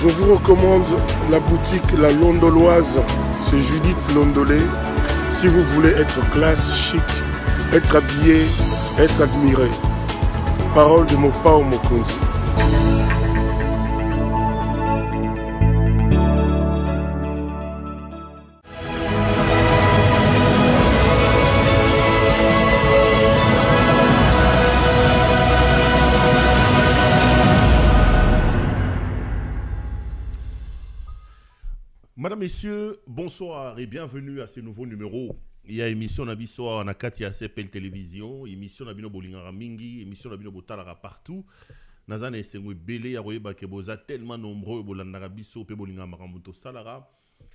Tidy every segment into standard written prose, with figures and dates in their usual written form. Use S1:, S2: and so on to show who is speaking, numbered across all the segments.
S1: Je vous recommande la boutique La Londoloise chez Judith Londolé. Si vous voulez être classe, chic, être habillé, être admiré. Parole de Mopao Mokonzi.
S2: Madame, Messieurs, bonsoir et bienvenue à ce nouveau numéro. Il y a émission Nabiso na Katia CPL Télévision, émission Nabino Bolingara Mingi, émission Nabino Botalara partout. Nazane Sengwe Belé, Yaroeba Keboza, tellement nombreux, Bolandara Biso, Pe Bolingara Maramuto Salara.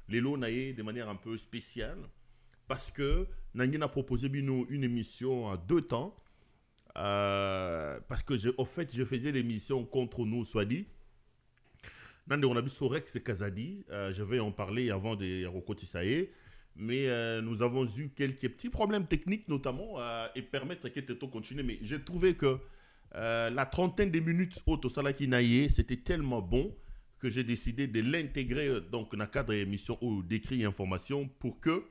S2: Lélo Naye de manière un peu spéciale, parce que Nangina a proposé une émission en 2 temps. Parce que, au fait, je faisais l'émission Contre nous, soit dit. On a vu Sorex Kazadi, je vais en parler avant de Rokotisae, mais nous avons eu quelques petits problèmes techniques notamment et permettre que Teto continue. Mais j'ai trouvé que la trentaine de minutes au Salaki Naye, c'était tellement bon que j'ai décidé de l'intégrer donc dans le cadre de l'émission ou d'écrit information pour que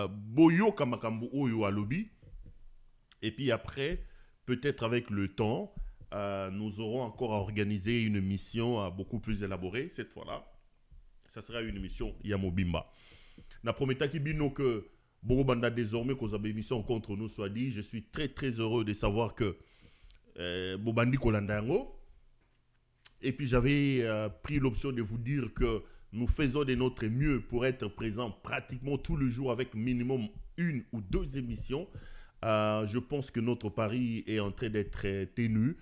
S2: Boyo Kamakambu Oyo Alobi, et puis après, peut-être avec le temps, nous aurons encore à organiser une mission beaucoup plus élaborée cette fois-là. Ça sera une mission Yamobimba. Na prometa ki bino que Bogobanda désormais qu'on a une émission contre nous soit dit, je suis très très heureux de savoir que Bobandi Kolandango. Et puis j'avais pris l'option de vous dire que nous faisons de notre mieux pour être présents pratiquement tous les jours avec minimum 1 ou 2 émissions. Je pense que notre pari est en train d'être tenu.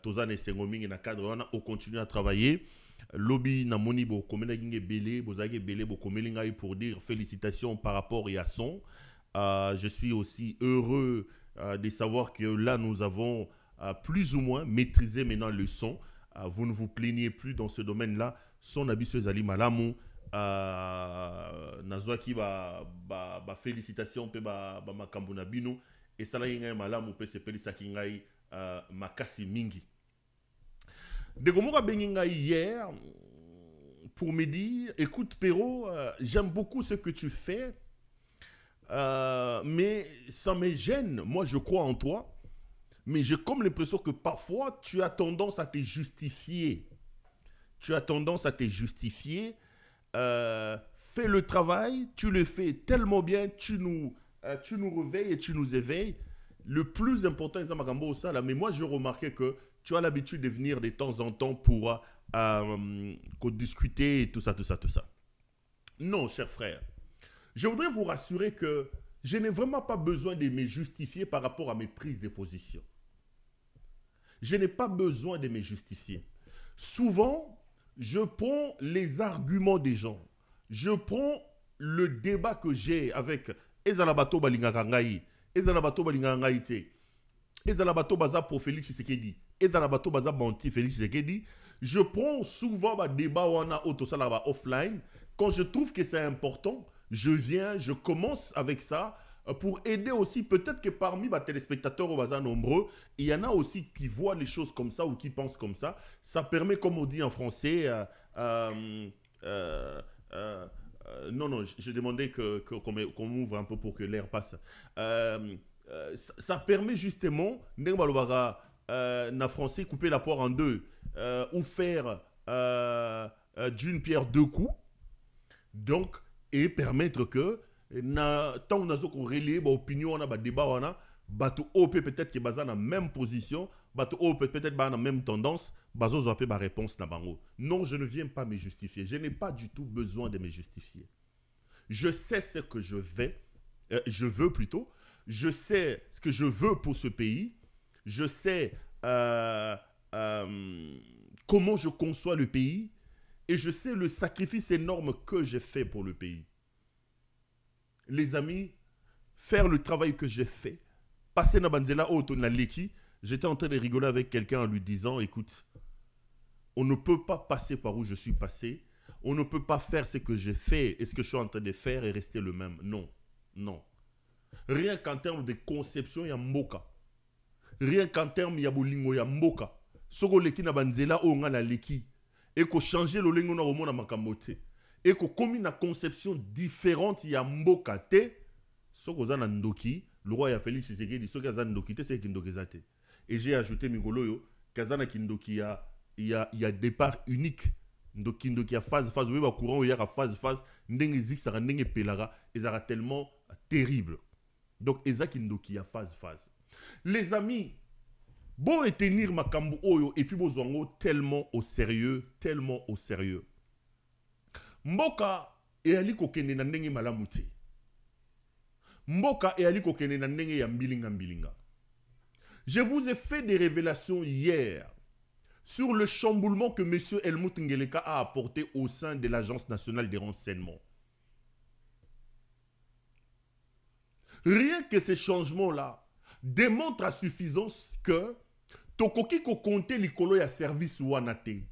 S2: Tozane Sengoming na cadre on continue à travailler. Lobby na moni bo komena ginge belé bozage belé bo komelinga pour dire félicitations par rapport à son. Je suis aussi heureux de savoir que là nous avons plus ou moins maîtrisé maintenant le son. Vous ne vous plaignez plus dans ce domaine-là. Son habitueux Ali Malamu nazwaki ba félicitations pe ba makambuna bino et ça la yinga malamu pe se pelisa kingai makasi mingi. De Gomora Beninga hier pour me dire, écoute Perrault, j'aime beaucoup ce que tu fais, mais ça me gêne. Moi je crois en toi, mais j'ai comme l'impression que parfois tu as tendance à te justifier. Fais le travail, tu le fais tellement bien, tu nous réveilles et tu nous éveilles. Le plus important, mais moi, je remarquais que tu as l'habitude de venir de temps en temps pour discuter et tout ça. Non, cher frère. Je voudrais vous rassurer que je n'ai vraiment pas besoin de me justifier par rapport à mes prises de position. Je n'ai pas besoin de me justifier. Souvent, je prends les arguments des gens. Je prends le débat que j'ai avec Ezalabato Balingakangaï, Ezalabato Balingangaïté, Ezalabato Baza pour Félix Tshisekedi, Ezalabato Baza Banti Félix Tshisekedi. Je prends souvent le débat où on a autosalaba offline. Quand je trouve que c'est important, je viens, je commence avec ça pour aider aussi, peut-être que parmi les téléspectateurs au Baza nombreux, il y en a aussi qui voient les choses comme ça ou qui pensent comme ça. Ça permet, comme on dit en français, non, je demandais qu'on ouvre un peu pour que l'air passe. Ça permet justement, en français, couper la poire en 2 ou faire d'une pierre 2 coups. Donc, et permettre que, tant qu'on a relié l'opinion, on a un débat, on a bateau peut-être qui est basé dans la même position, bateau peut-être dans la même tendance, bateau ont la réponse na bango. Non, je ne viens pas me justifier. Je n'ai pas du tout besoin de me justifier. Je sais ce que je veux plutôt. Je sais ce que je veux pour ce pays. Je sais comment je conçois le pays. Et je sais le sacrifice énorme que j'ai fait pour le pays. Les amis, faire le travail que j'ai fait, passer na banzela auto na leki, j'étais en train de rigoler avec quelqu'un en lui disant, écoute, on ne peut pas passer par où je suis passé, on ne peut pas faire ce que j'ai fait et ce que je suis en train de faire et rester le même. Non, non. Rien qu'en termes de conception, il y a mboka. Rien qu'en termes, il y a bolingo, il y a mboka. soko leki na banzela o nga na leki et ko changer le lengo na romona makambo te et ko komi na conception différente ya mboka te soko za na ndoki le roi ya Félix Tshisekedi soki za ndoki te c'est kindoki za te et j'ai ajouté migolo yo kazana kindoki ya départ unique ndoki ya phase oui ba courant ya phase ndenge zixara ndenge pelara ezara tellement terrible donc ezaki ndoki ya phase les amis bon et tenir makambu oyo et puis bozwango tellement au sérieux mboka e ali kokende na ndenge malamu te mboka e ali kokende na ndenge ya mbilinga je vous ai fait des révélations hier sur le chamboulement que M. Helmut Ngeleka a apporté au sein de l'Agence nationale des renseignements. Rien que ces changements-là démontrent à suffisance que Tokoki ko compte likolo ya service wanate.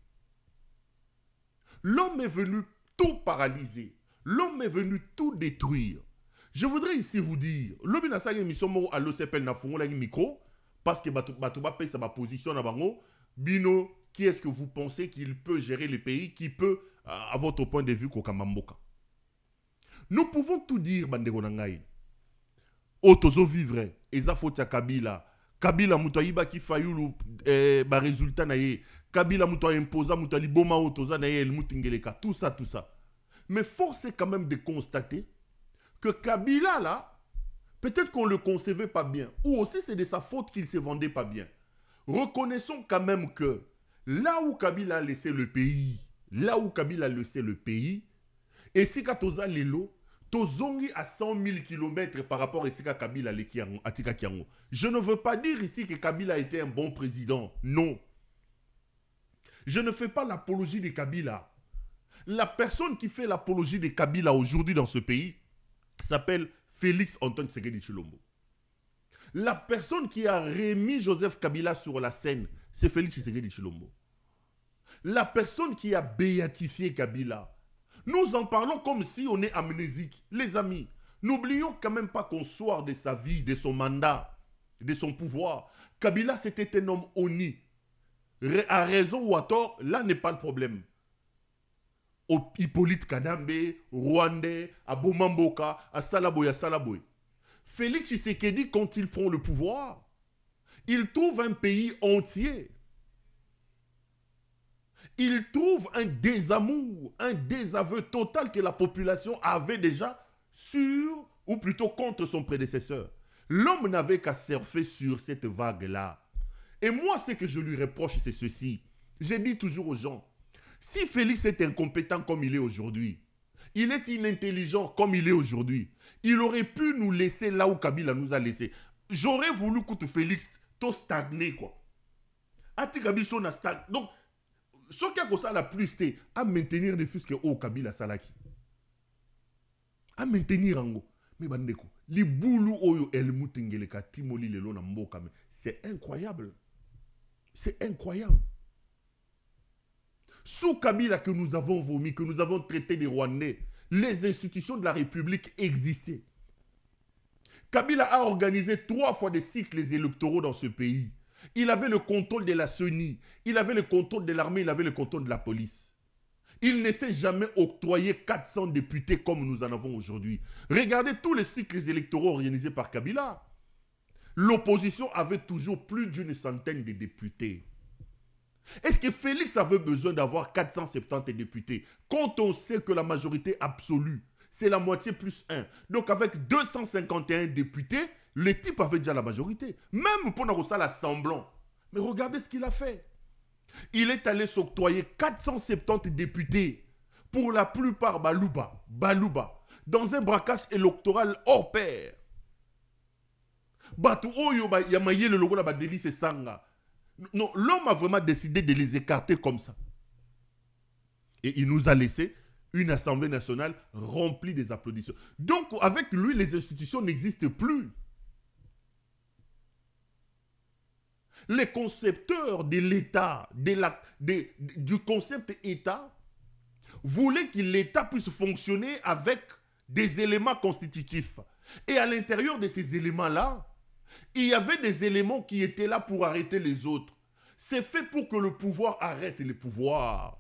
S2: L'homme est venu tout paralyser. L'homme est venu tout détruire. Je voudrais ici vous dire, l'homme n'a pas émission à l'OCPL na fongo la micro parce que Batouba paye sa position na bango. Bino, qui est-ce que vous pensez qu'il peut gérer le pays, qui peut, à votre point de vue, Kokamamboka? Nous pouvons tout dire, Bandego Nangaï. Otozo vivre, Eza Fotia Kabila, Kabila Moutaïba qui fayoulou, résultat naye, Kabila Mouta imposa, Moutali Boma Otoza naye, El Moutingeleka, tout ça. Mais force est quand même de constater que Kabila là, peut-être qu'on ne le concevait pas bien, ou aussi c'est de sa faute qu'il ne se vendait pas bien. Reconnaissons quand même que là où Kabila a laissé le pays, et si Katoza Lelo, Tozongi à 100 000 km par rapport à Sika Kabila Atika Kiango. Je ne veux pas dire ici que Kabila était un bon président. Non. Je ne fais pas l'apologie de Kabila. La personne qui fait l'apologie de Kabila aujourd'hui dans ce pays s'appelle Félix Antoine Tshisekedi Tshilombo. La personne qui a remis Joseph Kabila sur la scène, c'est Félix Tshisekedi Tshilombo. La personne qui a béatifié Kabila, nous en parlons comme si on est amnésique. Les amis, n'oublions quand même pas qu'au soir de sa vie, de son mandat, de son pouvoir, Kabila c'était un homme honni. À raison ou à tort, là n'est pas le problème. Hippolyte Kadambe, Rwandais, à Bomamboka, à Salaboy. Félix Tshisekedi, quand il prend le pouvoir, il trouve un pays entier. Il trouve un désamour, un désaveu total que la population avait déjà sur, ou plutôt contre son prédécesseur. L'homme n'avait qu'à surfer sur cette vague-là. Et moi, ce que je lui reproche, c'est ceci. J'ai dit toujours aux gens, si Félix est incompétent comme il est aujourd'hui, il est inintelligent comme il est aujourd'hui, il aurait pu nous laisser là où Kabila nous a laissé. J'aurais voulu que Félix tout stagné, quoi. Donc, ce qui a ça la plus, c'est à maintenir les fusques au Kabila Salaki. À maintenir en gros. Mais bandeko, les boulou oyo el mutengeleka timoli lelo na mboka, c'est incroyable. C'est incroyable. Sous Kabila que nous avons vomi, que nous avons traité des Rwandais, les institutions de la République existaient. Kabila a organisé 3 fois des cycles électoraux dans ce pays. Il avait le contrôle de la CENI, il avait le contrôle de l'armée, il avait le contrôle de la police. Il ne s'est jamais octroyé 400 députés comme nous en avons aujourd'hui. Regardez tous les cycles électoraux organisés par Kabila. L'opposition avait toujours plus d'une centaine de députés. Est-ce que Félix avait besoin d'avoir 470 députés quand on sait que la majorité absolue, c'est la moitié plus 1. Donc avec 251 députés, le type avait déjà la majorité. Même pour nous ça semblant. Mais regardez ce qu'il a fait. Il est allé s'octroyer 470 députés. Pour la plupart, Balouba. Dans un braquage électoral hors pair. Non, l'homme a vraiment décidé de les écarter comme ça. Et il nous a laissé une assemblée nationale remplie des applaudissements. Donc, avec lui, les institutions n'existent plus. Les concepteurs de l'État, du concept État, voulaient que l'État puisse fonctionner avec des éléments constitutifs. Et à l'intérieur de ces éléments-là, il y avait des éléments qui étaient là pour arrêter les autres. C'est fait pour que le pouvoir arrête les pouvoirs.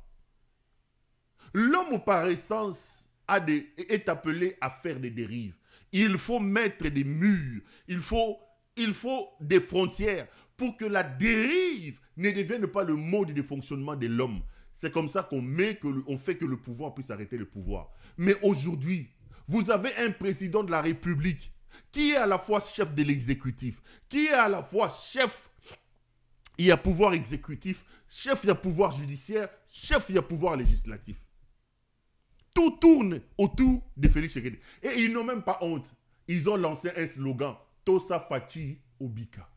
S2: L'homme par essence est appelé à faire des dérives. Il faut mettre des murs, il faut des frontières pour que la dérive ne devienne pas le mode de fonctionnement de l'homme. C'est comme ça qu'on fait que le pouvoir puisse arrêter le pouvoir. Mais aujourd'hui, vous avez un président de la République qui est à la fois chef de l'exécutif, qui est à la fois chef, il y a pouvoir exécutif, chef, il y a pouvoir judiciaire, chef, il y a pouvoir législatif. Tout tourne autour de Félix Tshisekedi. Et ils n'ont même pas honte. Ils ont lancé un slogan, Tosa Fachi Obika.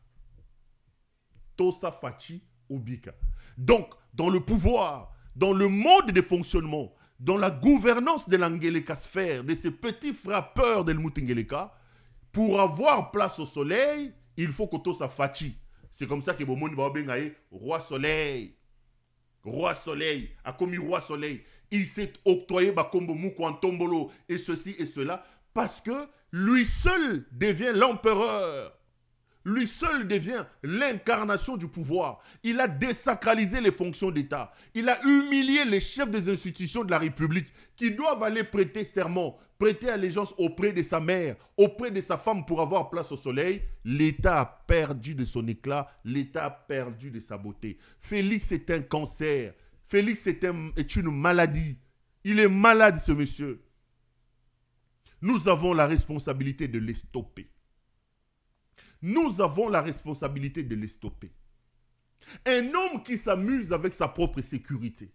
S2: Tosa Fachi Obika. Donc, dans le pouvoir, dans le mode de fonctionnement, dans la gouvernance de l'Angeleka sphère, de ces petits frappeurs de l'Mutingeleka, pour avoir place au soleil, il faut que Tosa Fachi. C'est comme ça que Bomoni Baobengaye, roi soleil. Roi soleil, a commis roi soleil. Il s'est octroyé Bakombo Mukwantombolo et ceci et cela parce que lui seul devient l'empereur. Lui seul devient l'incarnation du pouvoir. Il a désacralisé les fonctions d'État. Il a humilié les chefs des institutions de la République qui doivent aller prêter serment, prêter allégeance auprès de sa mère, auprès de sa femme pour avoir place au soleil. L'État a perdu de son éclat, l'État a perdu de sa beauté. Félix est un cancer. Félix est une maladie. Il est malade, ce monsieur. Nous avons la responsabilité de les stopper. Nous avons la responsabilité de les stopper. Un homme qui s'amuse avec sa propre sécurité.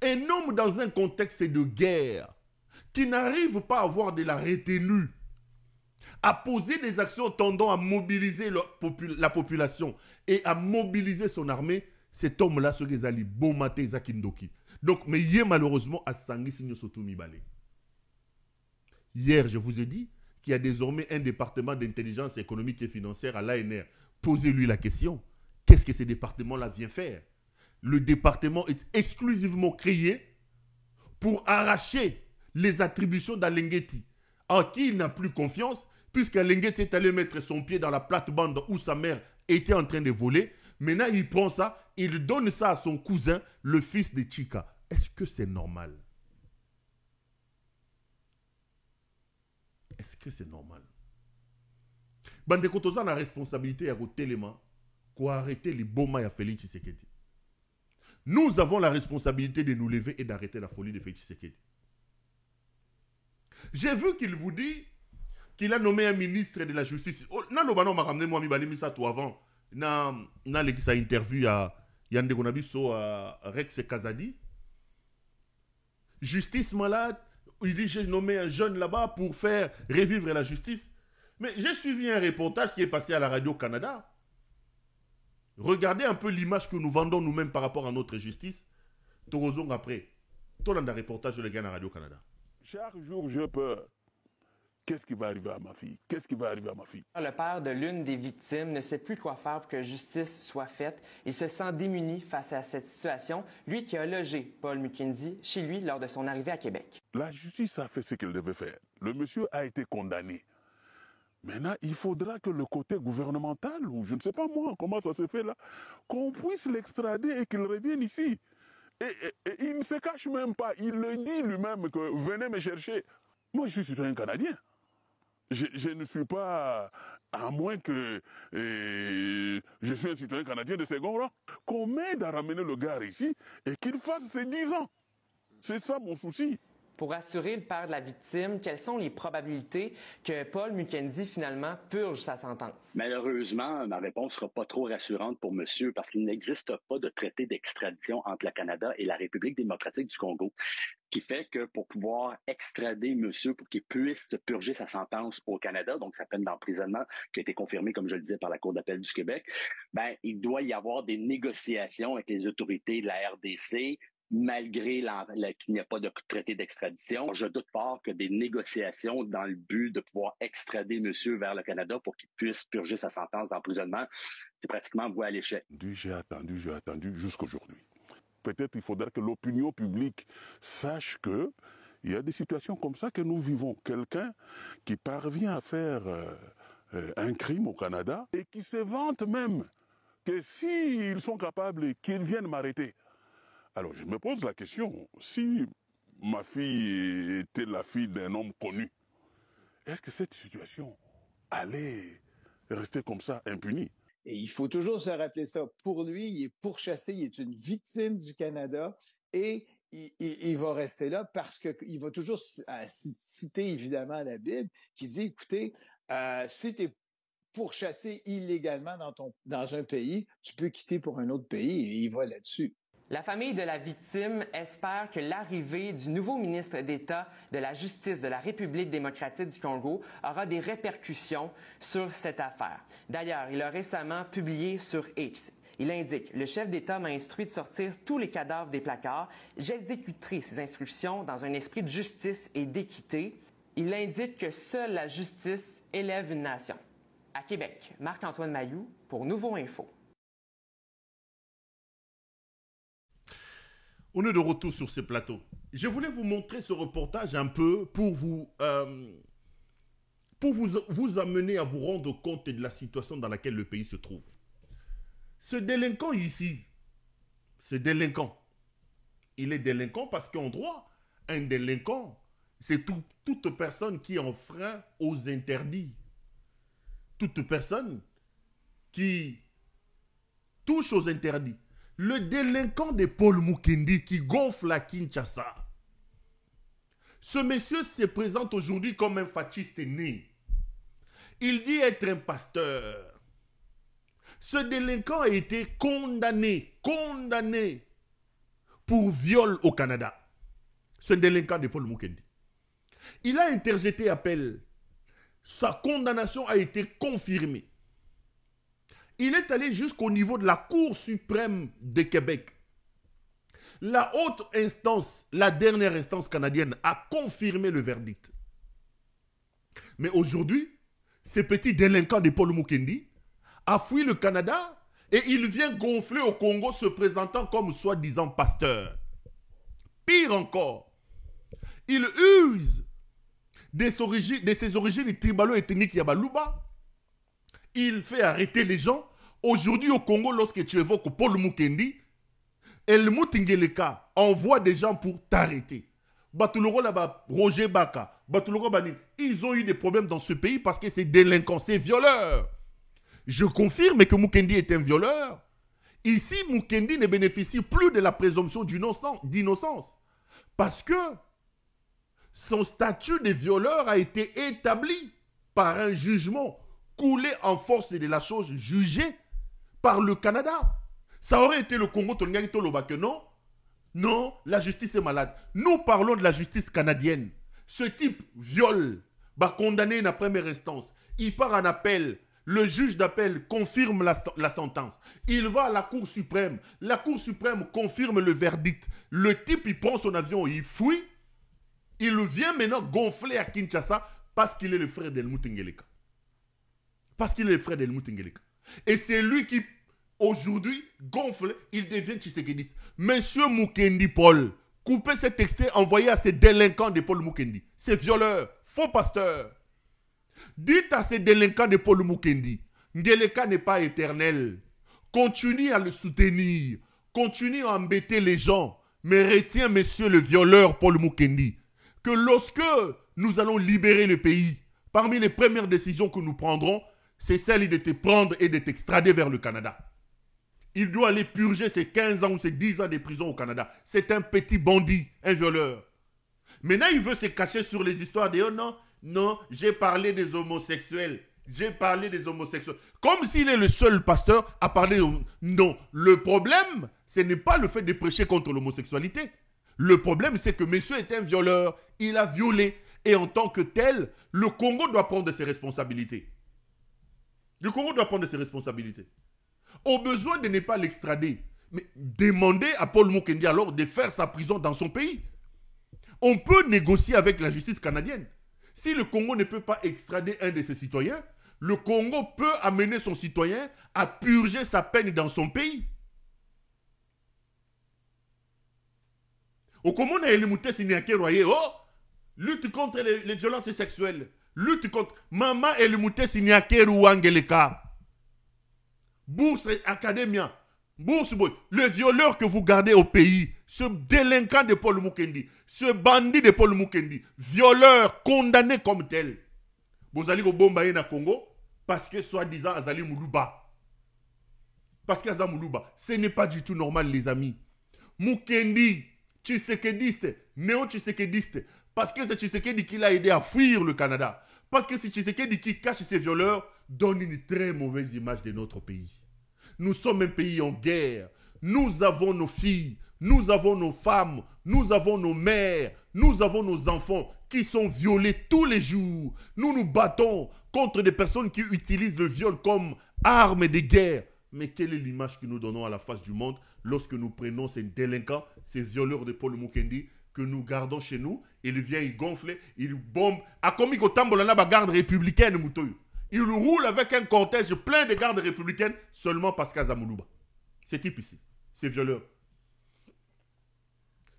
S2: Un homme dans un contexte de guerre qui n'arrive pas à avoir de la retenue, à poser des actions tendant à mobiliser la population et à mobiliser son armée, cet homme-là, ce qu'ils allaient bombarder Zakindoki. Donc, mais hier, malheureusement, à Sangui Signo Sotomi Balé. Hier, je vous ai dit qu'il y a désormais un département d'intelligence économique et financière à l'ANR. Posez-lui la question. Qu'est-ce que ce département-là vient faire? Le département est exclusivement créé pour arracher les attributions d'Alengeti, en qui il n'a plus confiance, puisqu'Alengeti est allé mettre son pied dans la plate-bande où sa mère était en train de voler. Maintenant, il prend ça, il donne ça à son cousin, le fils de Chika. Est-ce que c'est normal? Est-ce que c'est normal? Bande Kotoza a la responsabilité à téléma pour arrêter les bombes à Félix Tshisekedi. Nous avons la responsabilité de nous lever et d'arrêter la folie de Félix Tshisekedi. J'ai vu qu'il vous dit qu'il a nommé un ministre de la justice. Nalobano m'a ramené moi mi balimi ça tout avant. Na sa interview à Yande Gonabiso à Rex Kazadi. Justice malade. Il dit j'ai nommé un jeune là-bas pour faire revivre la justice. Mais j'ai suivi un reportage qui est passé à la Radio-Canada. Regardez un peu l'image que nous vendons nous-mêmes par rapport à notre justice. Torozong après. Tout dans le reportage de les gars à la Radio-Canada.
S3: Chaque jour, j'ai peur. Qu'est-ce qui va arriver à ma fille? Qu'est-ce qui va arriver à ma fille?
S4: Le père de l'une des victimes ne sait plus quoi faire pour que justice soit faite. Il se sent démuni face à cette situation, lui qui a logé Paul Mukendi chez lui lors de son arrivée à Québec.
S3: La justice a fait ce qu'elle devait faire. Le monsieur a été condamné. Maintenant, il faudra que le côté gouvernemental, ou je ne sais pas moi comment ça se fait là, qu'on puisse l'extrader et qu'il revienne ici. Et il ne se cache même pas. Il le dit lui-même que venez me chercher. Moi, je suis citoyen canadien. Je ne suis pas, à moins que je suis un citoyen canadien de second rang, qu'on m'aide à ramener le gars ici et qu'il fasse ses 10 ans. C'est ça mon souci.
S4: Pour assurer le père de la victime, quelles sont les probabilités que Paul Mukendi, finalement, purge sa sentence?
S5: Malheureusement, ma réponse ne sera pas trop rassurante pour monsieur parce qu'il n'existe pas de traité d'extradition entre le Canada et la République démocratique du Congo, qui fait que pour pouvoir extrader monsieur pour qu'il puisse purger sa sentence au Canada, donc sa peine d'emprisonnement qui a été confirmée, comme je le disais, par la Cour d'appel du Québec, ben, il doit y avoir des négociations avec les autorités de la RDC, malgré qu'il n'y a pas de traité d'extradition. Je doute fort que des négociations dans le but de pouvoir extrader monsieur vers le Canada pour qu'il puisse purger sa sentence d'emprisonnement, c'est pratiquement voué à l'échec.
S3: J'ai attendu jusqu'aujourd'hui. Peut-être il faudra que l'opinion publique sache que il y a des situations comme ça que nous vivons. Quelqu'un qui parvient à faire un crime au Canada et qui se vante même que s'ils sont capables, qu'ils viennent m'arrêter. Alors je me pose la question, si ma fille était la fille d'un homme connu, est-ce que cette situation allait rester comme ça, impunie?
S6: Et il faut toujours se rappeler ça. Pour lui, il est pourchassé, il est une victime du Canada et il va rester là parce qu'il va toujours citer évidemment la Bible qui dit, écoutez, si tu es pourchassé illégalement dans un pays, tu peux quitter pour un autre pays et il va là-dessus.
S4: La famille de la victime espère que l'arrivée du nouveau ministre d'État de la Justice de la République démocratique du Congo aura des répercussions sur cette affaire. D'ailleurs, il a récemment publié sur X. Il indique « Le chef d'État m'a instruit de sortir tous les cadavres des placards. J'exécuterai ces instructions dans un esprit de justice et d'équité. » Il indique que seule la justice élève une nation. À Québec, Marc-Antoine Mailloux pour Nouveau Info.
S2: On est de retour sur ce plateau. Je voulais vous montrer ce reportage un peu pour vous amener à vous rendre compte de la situation dans laquelle le pays se trouve. Ce délinquant ici, ce délinquant, il est délinquant parce qu'en droit, un délinquant, c'est toute personne qui enfreint aux interdits. Toute personne qui touche aux interdits. Le délinquant de Paul Mukendi qui gonfle à Kinshasa. Ce monsieur se présente aujourd'hui comme un fasciste né. Il dit être un pasteur. Ce délinquant a été condamné pour viol au Canada. Ce délinquant de Paul Mukendi. Il a interjeté appel. Sa condamnation a été confirmée. Il est allé jusqu'au niveau de la Cour suprême de Québec. La haute instance, la dernière instance canadienne, a confirmé le verdict. Mais aujourd'hui, ce petit délinquant de Paul Mukendi a fui le Canada et il vient gonfler au Congo se présentant comme soi-disant pasteur. Pire encore, il use de ses origines tribalo-ethniques Yabaluba. Il fait arrêter les gens. Aujourd'hui au Congo, lorsque tu évoques Paul Mukendi, Helmut Ngeleka envoie des gens pour t'arrêter. Batuloro là-bas, Roger Baka, Batuloro Banin, ils ont eu des problèmes dans ce pays parce que c'est délinquant, c'est violeur. Je confirme que Mukendi est un violeur. Ici, Mukendi ne bénéficie plus de la présomption d'innocence parce que son statut de violeur a été établi par un jugement coulé en force de la chose jugée par le Canada. Ça aurait été le Congo, que non, non, la justice est malade. Nous parlons de la justice canadienne. Ce type viole, condamné à la première instance. Il part en appel. Le juge d'appel confirme la sentence. Il va à la Cour suprême. La Cour suprême confirme le verdict. Le type, il prend son avion, il fuit. Il vient maintenant gonfler à Kinshasa parce qu'il est le frère d'Helmut Ngeleka. Parce qu'il est le frère d'Helmut Ngeleka. Et c'est lui qui, aujourd'hui, gonfle, il devient Tshisekedi. Monsieur Mukendi Paul, coupez cet extrait envoyé à ces délinquants de Paul Mukendi. Ces violeurs, faux pasteurs. Dites à ces délinquants de Paul Mukendi, Ngeleka n'est pas éternel. Continue à le soutenir. Continue à embêter les gens. Mais retiens, monsieur le violeur Paul Mukendi, que lorsque nous allons libérer le pays, parmi les premières décisions que nous prendrons, c'est celle de te prendre et de t'extrader vers le Canada. Il doit aller purger ses 15 ans ou ses 10 ans de prison au Canada. C'est un petit bandit, un violeur. Maintenant, il veut se cacher sur les histoires de « Oh non, non, j'ai parlé des homosexuels. J'ai parlé des homosexuels. » Comme s'il est le seul pasteur à parler de... Non, le problème, ce n'est pas le fait de prêcher contre l'homosexualité. Le problème, c'est que monsieur est un violeur. Il a violé. Et en tant que tel, le Congo doit prendre ses responsabilités. Le Congo doit prendre ses responsabilités. Au besoin de ne pas l'extrader, mais demander à Paul Mukendi alors de faire sa prison dans son pays. On peut négocier avec la justice canadienne. Si le Congo ne peut pas extrader un de ses citoyens, le Congo peut amener son citoyen à purger sa peine dans son pays. Au Congo, on a élimité Siniake Royer. Oh, lutte contre les violences sexuelles. Lutte contre... Maman élimité Siniake Rouangeleka. Bourse Academia, Bourse Boy, le violeur que vous gardez au pays, ce délinquant de Paul Mukendi, ce bandit de Paul Mukendi, violeur condamné comme tel. Vous allez au Bombaye na Congo parce que soi-disant Azali Moulouba. Parce qu'Azali Moulouba, ce n'est pas du tout normal les amis. Mukendi, Tshisekediste, néo-Tshisekediste, parce que c'est Tshisekedi qui l'a aidé à fuir le Canada. Parce que c'est Tshisekedi qui cache ses violeurs, donne une très mauvaise image de notre pays. Nous sommes un pays en guerre. Nous avons nos filles, nous avons nos femmes, nous avons nos mères, nous avons nos enfants qui sont violés tous les jours. Nous nous battons contre des personnes qui utilisent le viol comme arme de guerre. Mais quelle est l'image que nous donnons à la face du monde lorsque nous prenons ces délinquants, ces violeurs de Paul Mukendi, que nous gardons chez nous, il vient, il gonfle, il bombe. A comme il y a garde républicaine, il roule avec un cortège plein de gardes républicaines seulement parce qu'à Zamoulouba. C'est type ici, c'est violeur.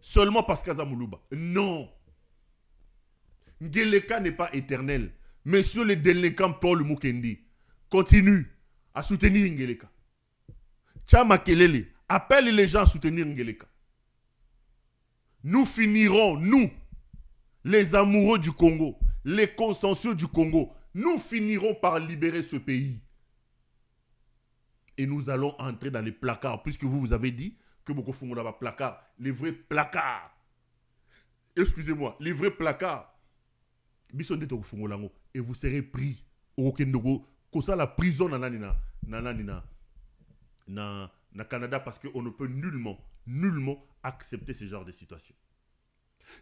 S2: Seulement parce qu'à Zamoulouba. Non. Ngeleka n'est pas éternel. Monsieur le délinquant Paul Mukendi, continue à soutenir Ngeleka. Tchama Kelele, appelle les gens à soutenir Ngeleka. Nous finirons, nous, les amoureux du Congo, les consciencieux du Congo, nous finirons par libérer ce pays. Et nous allons entrer dans les placards, puisque vous avez dit que beaucoup font dans les placards, les vrais placards. Excusez-moi, les vrais placards. Et vous serez pris au Kendogo, comme ça la prison na Canada, parce qu'on ne peut nullement accepter ce genre de situation.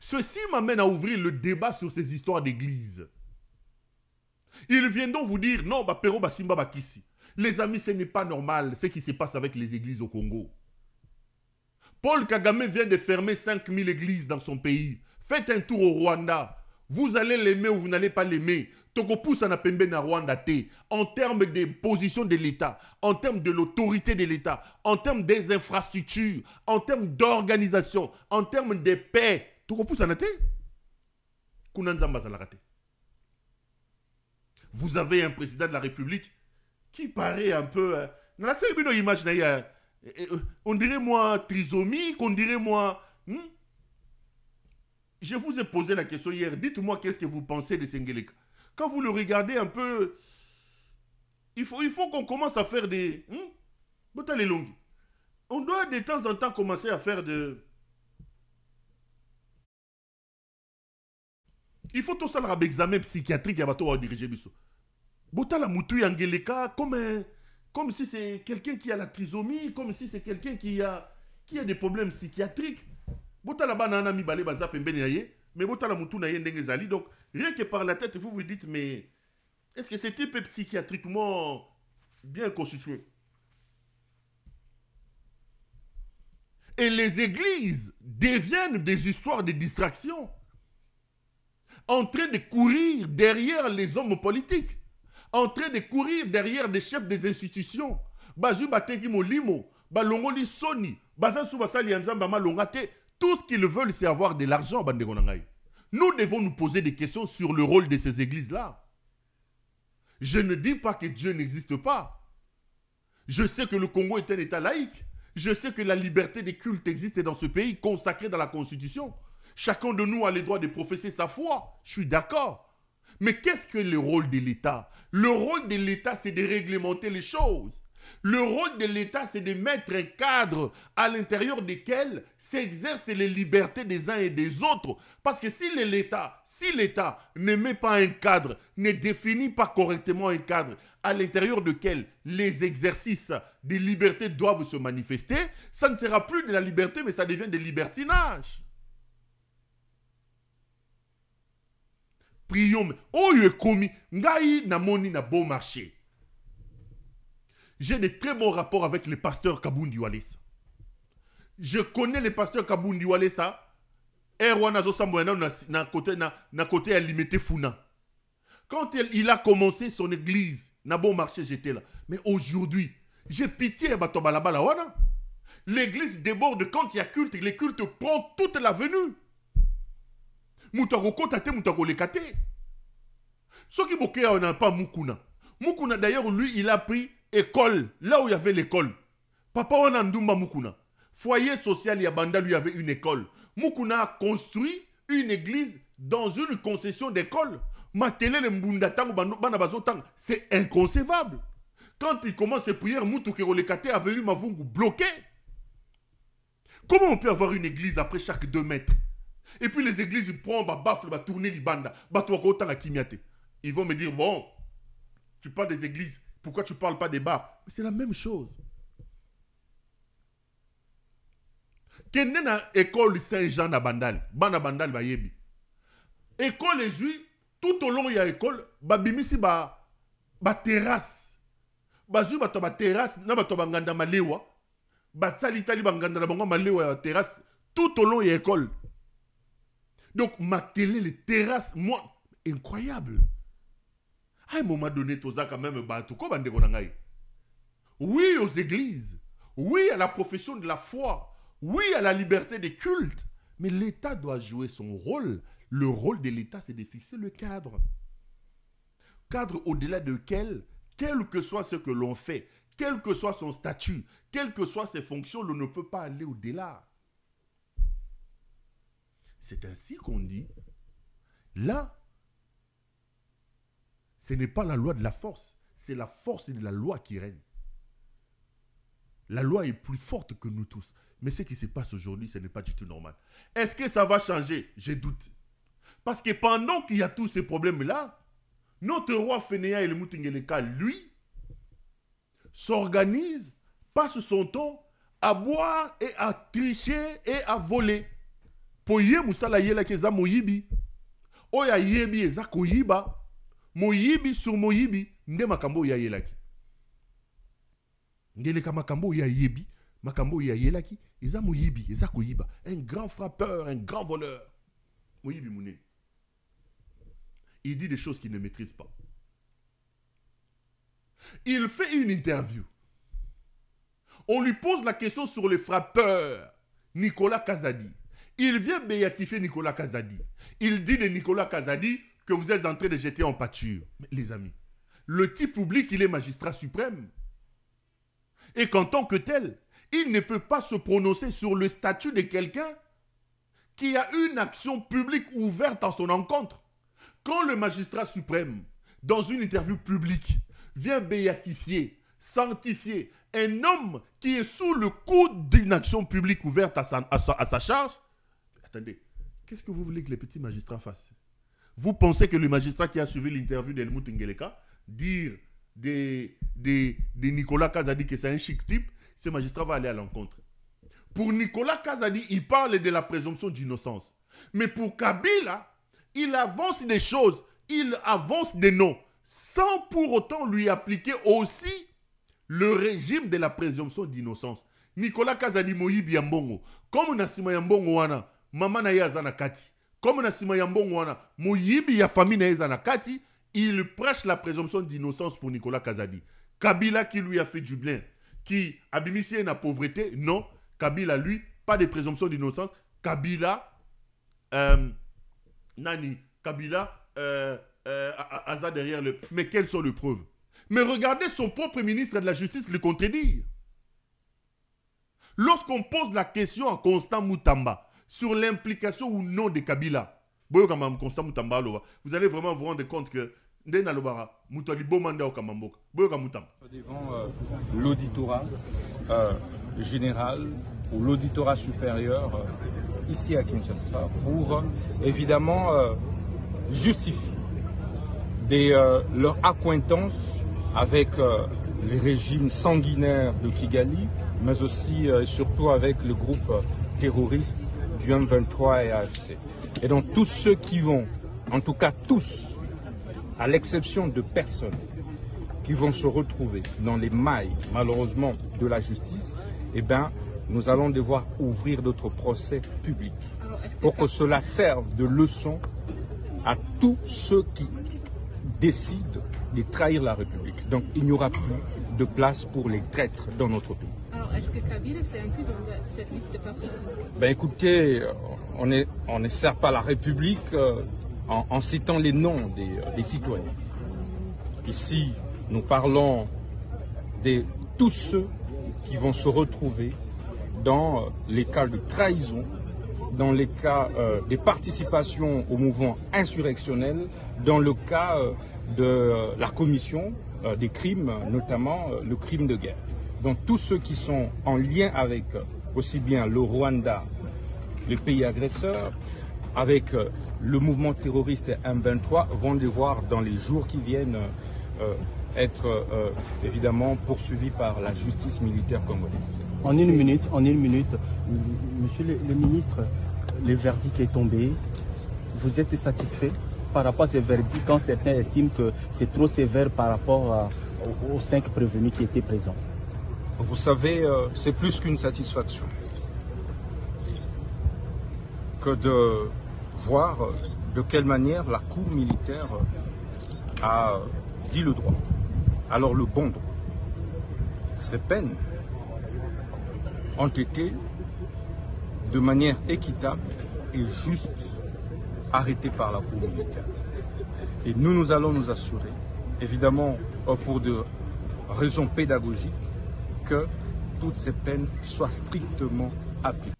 S2: Ceci m'amène à ouvrir le débat sur ces histoires d'église. Ils viennent donc vous dire, non, Pero Basimba Bakisi. Les amis, ce n'est pas normal ce qui se passe avec les églises au Congo. Paul Kagame vient de fermer 5000 églises dans son pays. Faites un tour au Rwanda. Vous allez l'aimer ou vous n'allez pas l'aimer. Tokopoussa na pembe na Rwanda te. En termes de position de l'État, en termes de l'autorité de l'État, en termes des infrastructures, en termes d'organisation, en termes de paix. Tokopoussa na te. Kunanzamba Zalakate. Vous avez un président de la République qui paraît un peu... on dirait moi trisomique, on dirait moi... Je vous ai posé la question hier. Dites-moi qu'est-ce que vous pensez de Sengeleka. Quand vous le regardez un peu... Il faut qu'on commence à faire des... On doit de temps en temps commencer à faire de... Il faut tout ça un examen psychiatrique à diriger Bissot. Botala Moutou Angeleka comme si c'est quelqu'un qui a la trisomie, comme si c'est quelqu'un qui a des problèmes psychiatriques. Botala banana mi balé baza pembeni yaye, mais botala Moutou na yendenge zali. Donc rien que par la tête vous vous dites mais est-ce que c'est type psychiatriquement bien constitué? Et les églises deviennent des histoires de distraction, en train de courir derrière les hommes politiques, en train de courir derrière des chefs des institutions. Bazu bateki molimo, balongoli soni, bazasu basali anzamba malongate. Tout ce qu'ils veulent, c'est avoir de l'argent. Nous devons nous poser des questions sur le rôle de ces églises-là. Je ne dis pas que Dieu n'existe pas. Je sais que le Congo est un État laïque. Je sais que la liberté des cultes existe dans ce pays, consacrée dans la Constitution. Chacun de nous a le droit de professer sa foi. Je suis d'accord. Mais qu'est-ce que le rôle de l'État? Le rôle de l'État, c'est de réglementer les choses. Le rôle de l'État, c'est de mettre un cadre à l'intérieur duquel s'exercent les libertés des uns et des autres. Parce que si l'État ne met pas un cadre, ne définit pas correctement un cadre à l'intérieur duquel les exercices des libertés doivent se manifester, ça ne sera plus de la liberté, mais ça devient de libertinage. Prions. Oh, il est commis. Ngai na moni na bon marché. J'ai de très bons rapports avec le pasteur Kabundi Walesa. Je connais le pasteur Kabundi Walesa. Erwana Zosamboena na côté alimité Funa. Quand il a commencé son église, na bon marché, j'étais là. Mais aujourd'hui, j'ai pitié à wana. L'église déborde quand il y a culte. Les cultes prennent toute l'avenue. Moutako kotate, moutako lekate. Ce qui bokeh on n'a pas Mukuna. Mukuna d'ailleurs, lui, il a pris école, là où il y avait l'école. Papa Wanandumba Mukuna. Foyer social Yabanda lui avait une école. Mukuna a construit une église dans une concession d'école. C'est inconcevable. Quand il commence ses prières, Moutou Kerolekate a venu Mavungu bloqué. Comment on peut avoir une église après chaque 2 mètres? Et puis les églises, ils prennent, bafle, tourner l'ibanda, ils vont me dire, bon, tu parles des églises, pourquoi tu ne parles pas des bars? C'est la même chose. Quelle est l'école Saint-Jean à Bandal? Bana Bandal Bayebi. École les huit, tout au long il y a école, babimisi ba terrasse. Bazu ba terrasse, na ba nganda malewa. Ba tsali tali banganda na bango malewa terrasse, tout au long il y a école. Donc ma télé les terrasses, moi incroyable. À un moment donné tout ça quand même batou ko bande konangai. Oui aux églises, oui à la profession de la foi. Oui à la liberté des cultes, mais l'État doit jouer son rôle. Le rôle de l'État, c'est de fixer le cadre. Cadre au-delà duquel, quel que soit ce que l'on fait, quel que soit son statut, quelles que soient ses fonctions, l'on ne peut pas aller au-delà. C'est ainsi qu'on dit, là, ce n'est pas la loi de la force, c'est la force de la loi qui règne. La loi est plus forte que nous tous. Mais ce qui se passe aujourd'hui, ce n'est pas du tout normal. Est-ce que ça va changer? J'ai doute. Parce que pendant qu'il y a tous ces problèmes-là, notre roi Fénéa et le Moutingeleka, lui, s'organise, passe son temps à boire et à tricher et à voler. Poye Moussala Yela Keza Moyibi. Oya Yebi Eza Koyiba. Moyibi sur Moyibi. Nde Makambo Ya Yelaki. Ngeleka Makambo Ya Yebi. Makambo Ya Yelaki. Eza Moyibi, Eza Koyiba, un grand frappeur, un grand voleur. Moyibi Mouné. Il dit des choses qu'il ne maîtrise pas. Il fait une interview. On lui pose la question sur le frappeur Nicolas Kazadi. Il vient béatifier Nicolas Kazadi. Il dit de Nicolas Kazadi que vous êtes en train de jeter en pâture. Mais les amis, le type oublie qu'il est magistrat suprême. Et qu'en tant que tel, il ne peut pas se prononcer sur le statut de quelqu'un qui a une action publique ouverte en son encontre. Quand le magistrat suprême, dans une interview publique, vient béatifier, sanctifier un homme qui est sous le coup d'une action publique ouverte à sa charge, attendez, qu'est-ce que vous voulez que les petits magistrats fassent? Vous pensez que le magistrat qui a suivi l'interview d'Helmut Ngeleka, dire de Nicolas Kazadi que c'est un chic type, ce magistrat va aller à l'encontre. Pour Nicolas Kazadi, il parle de la présomption d'innocence. Mais pour Kabila, il avance des choses, il avance des noms, sans pour autant lui appliquer aussi le régime de la présomption d'innocence. Nicolas Kazadi Moyibi Yambongo, comme Nassima Yambongo wana, maman na yazana kati, comme Nassima Yambongo wana, Moyibi ya famille na yazana kati, il prêche la présomption d'innocence pour Nicolas Kazadi. Kabila qui lui a fait du bien, qui abimissait la pauvreté, non. Kabila, lui, pas de présomption d'innocence. Kabila, Aza derrière le... Mais quelles sont les preuves? Mais regardez son propre ministre de la Justice le contredire. Lorsqu'on pose la question à Constant Moutamba sur l'implication ou non de Kabila, vous allez vraiment vous rendre compte que devant
S7: l'auditorat général ou l'auditorat supérieur ici à Kinshasa pour évidemment justifier leur accointance avec les régimes sanguinaires de Kigali, mais aussi et surtout avec le groupe terroriste du M23 et AFC. Et donc tous ceux qui vont, en tout cas tous, à l'exception de personnes qui vont se retrouver dans les mailles, malheureusement, de la justice, eh bien, nous allons devoir ouvrir d'autres procès publics pour que cela serve de leçon à tous ceux qui décident de trahir la République. Donc, il n'y aura plus de place pour les traîtres dans notre pays.
S8: Alors, est-ce que Kabila s'est inclus dans cette liste de personnes?
S7: Ben, écoutez, on ne sert pas la République en citant les noms des citoyens. Ici, nous parlons de tous ceux qui vont se retrouver dans les cas de trahison, dans les cas de participation au mouvement insurrectionnel, dans le cas de la commission des crimes, notamment le crime de guerre. Donc tous ceux qui sont en lien avec aussi bien le Rwanda, les pays agresseurs, avec le mouvement terroriste M23 vont devoir dans les jours qui viennent être évidemment poursuivis par la justice militaire congolaise.
S9: En une minute, monsieur le ministre, le verdict est tombé. Vous êtes satisfait par rapport à ce verdict quand certains estiment que c'est trop sévère par rapport aux 5 prévenus qui étaient présents?
S7: Vous savez, c'est plus qu'une satisfaction que de voir de quelle manière la Cour militaire a dit le droit. Alors le bon droit. Ces peines ont été de manière équitable et juste arrêtées par la Cour militaire. Et nous allons nous assurer, évidemment pour de raisons pédagogiques, que toutes ces peines soient strictement appliquées.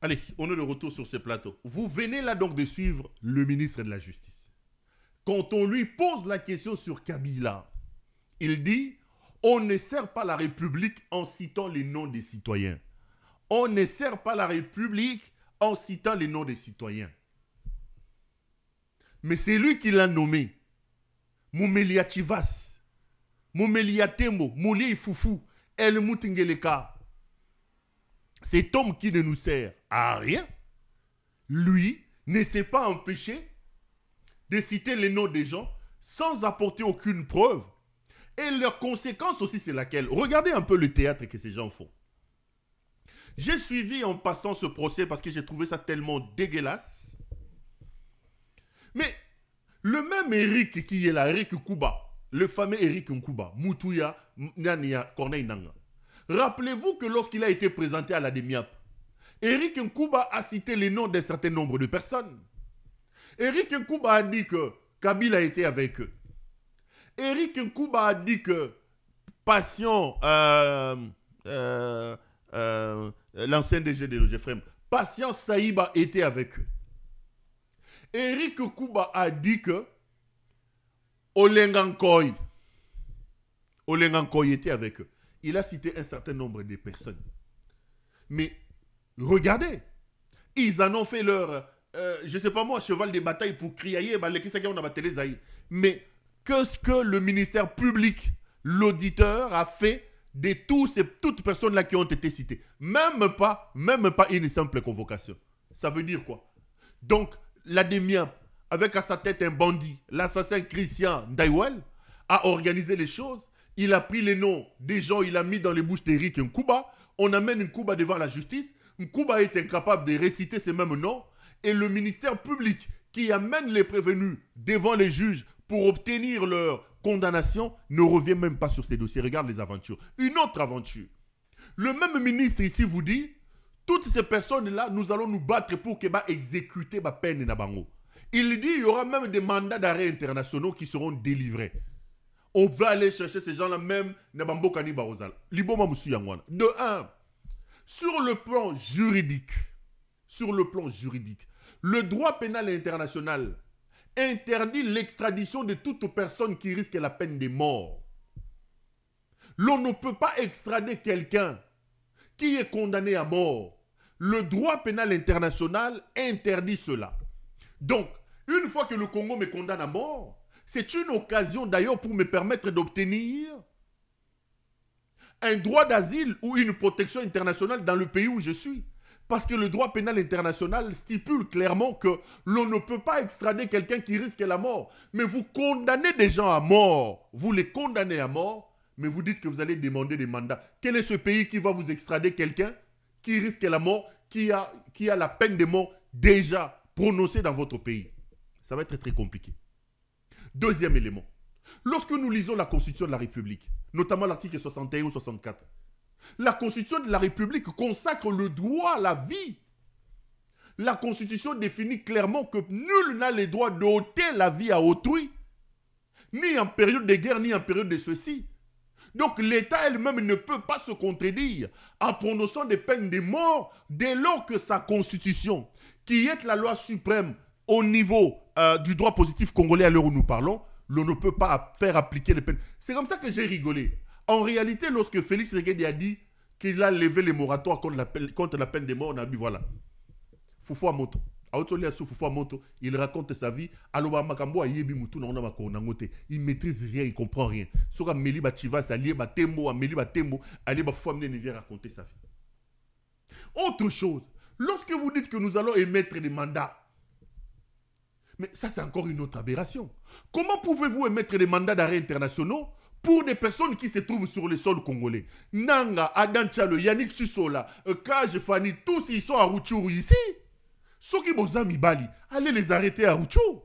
S2: Allez, on est de retour sur ce plateau. Vous venez là donc de suivre le ministre de la Justice. Quand on lui pose la question sur Kabila, il dit « On ne sert pas la République en citant les noms des citoyens. On ne sert pas la République en citant les noms des citoyens. » Mais c'est lui qui l'a nommé. Moumelia Chivas, Moumelia Tembo, Moulia Foufou, El Moutingeleka. Cet homme qui ne nous sert à rien, lui, ne s'est pas empêché de citer les noms des gens sans apporter aucune preuve. Et leur conséquence aussi, c'est laquelle? Regardez un peu le théâtre que ces gens font. J'ai suivi en passant ce procès parce que j'ai trouvé ça tellement dégueulasse. Mais le même Eric qui est là, Eric Kouba, le fameux Eric Nkouba, Moutouya, Nyania, Corneille Nanga. Rappelez-vous que lorsqu'il a été présenté à la DEMIAP, Eric Nkouba a cité les noms d'un certain nombre de personnes. Eric Nkouba a dit que Kabila était avec eux. Eric Nkouba a dit que Patient, l'ancien DG de l'OGFREM, Patient Saïba était avec eux. Eric Nkouba a dit que Olengankoy était avec eux. Il a cité un certain nombre de personnes. Mais regardez, ils en ont fait leur, je ne sais pas moi, cheval de bataille pour crier, mais qu'est-ce que le ministère public, l'auditeur, a fait de toutes personnes-là qui ont été citées? Même pas une simple convocation. Ça veut dire quoi? Donc, la DEMIAP, avec à sa tête un bandit, l'assassin Christian Ndaiwel, a organisé les choses. Il a pris les noms des gens, il a mis dans les bouches d'Eric Nkouba. On amène Nkouba devant la justice. Nkouba est incapable de réciter ces mêmes noms. Et le ministère public qui amène les prévenus devant les juges pour obtenir leur condamnation ne revient même pas sur ces dossiers. Regarde les aventures. Une autre aventure. Le même ministre ici vous dit, toutes ces personnes-là, nous allons nous battre pour qu'elles exécuter la peine na bango. Il dit, il y aura même des mandats d'arrêt internationaux qui seront délivrés. On va aller chercher ces gens-là même. De un, sur le plan juridique, le droit pénal international interdit l'extradition de toute personne qui risque la peine de mort. L'on ne peut pas extrader quelqu'un qui est condamné à mort. Le droit pénal international interdit cela. Donc, une fois que le Congo me condamne à mort, c'est une occasion d'ailleurs pour me permettre d'obtenir un droit d'asile ou une protection internationale dans le pays où je suis. Parce que le droit pénal international stipule clairement que l'on ne peut pas extrader quelqu'un qui risque la mort. Mais vous condamnez des gens à mort. Vous les condamnez à mort, mais vous dites que vous allez demander des mandats. Quel est ce pays qui va vous extrader quelqu'un qui risque la mort, qui a la peine de mort déjà prononcée dans votre pays? Ça va être très compliqué. Deuxième élément. Lorsque nous lisons la Constitution de la République, notamment l'article 61 ou 64, la Constitution de la République consacre le droit à la vie. La Constitution définit clairement que nul n'a le droit d'ôter la vie à autrui, ni en période de guerre, ni en période de ceci. Donc l'État elle-même ne peut pas se contredire en prononçant des peines de mort dès lors que sa constitution, qui est la loi suprême au niveau du droit positif congolais à l'heure où nous parlons, l'on ne peut pas faire appliquer les peines. C'est comme ça que j'ai rigolé. En réalité, lorsque Félix Tshisekedi a dit qu'il a levé les moratoires contre la peine de mort, on a dit voilà. Foufou Amoto. Il raconte sa vie. Il maîtrise rien, il comprend rien. Il vient raconter sa vie. Autre chose, lorsque vous dites que nous allons émettre des mandats, mais ça c'est encore une autre aberration. Comment pouvez-vous émettre des mandats d'arrêt internationaux pour des personnes qui se trouvent sur le sol congolais? Nanga, Adan Chalo, Yannick Chisola, Kaj Fani, tous ils sont à Rutshuru ici. Ceux qui bozami Bali, allez les arrêter à Rutshuru.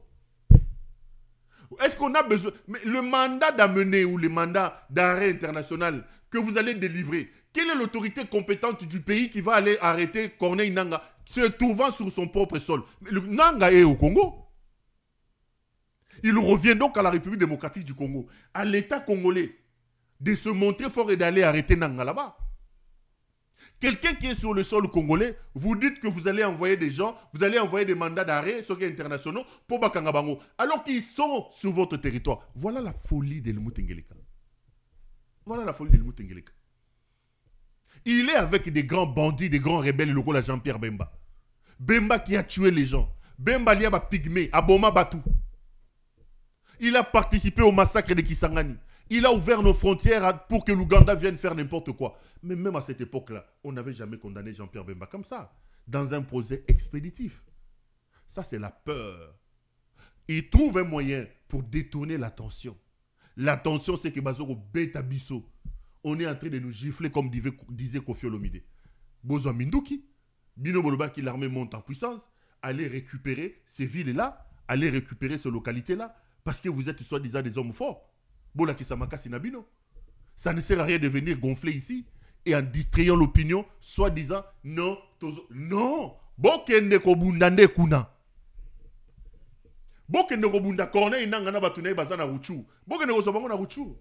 S2: Est-ce qu'on a besoin... Mais le mandat d'amener ou le mandat d'arrêt international que vous allez délivrer, quelle est l'autorité compétente du pays qui va aller arrêter Corneille Nanga se trouvant sur son propre sol? Le Nanga est au Congo. Il revient donc à la République démocratique du Congo, à l'État congolais, de se montrer fort et d'aller arrêter Nanga là-bas. Quelqu'un qui est sur le sol congolais, vous dites que vous allez envoyer des gens, vous allez envoyer des mandats d'arrêt, ceux qui sont internationaux, pour Bakangabango, alors qu'ils sont sur votre territoire. Voilà la folie de Helmut Ngeleka. Voilà la folie de Helmut Ngeleka. Il est avec des grands bandits, des grands rebelles locaux, la Jean-Pierre Bemba. Bemba qui a tué les gens. Bemba lié à Pygmée, à Boma Batou. Il a participé au massacre de Kisangani. Il a ouvert nos frontières pour que l'Ouganda vienne faire n'importe quoi. Mais même à cette époque-là, on n'avait jamais condamné Jean-Pierre Bemba comme ça, dans un procès expéditif. Ça, c'est la peur. Il trouve un moyen pour détourner l'attention. L'attention, c'est que Bazoko Beta Bisso, on est en train de nous gifler comme disait Kofi Olomide. Bozo Minduki, Bino Boloba qui l'armée monte en puissance, allez récupérer ces villes-là, allez récupérer ces localités-là, parce que vous êtes soi-disant des hommes forts. Bola Kisamaka Sinabino. Ça ne sert à rien de venir gonfler ici et en distrayant l'opinion, soi-disant non, non. Bokende kobundande kuna. Bokende kobunda Corneille nangana batune bazana Rutshuru. Bokende kosobango na Rutshuru.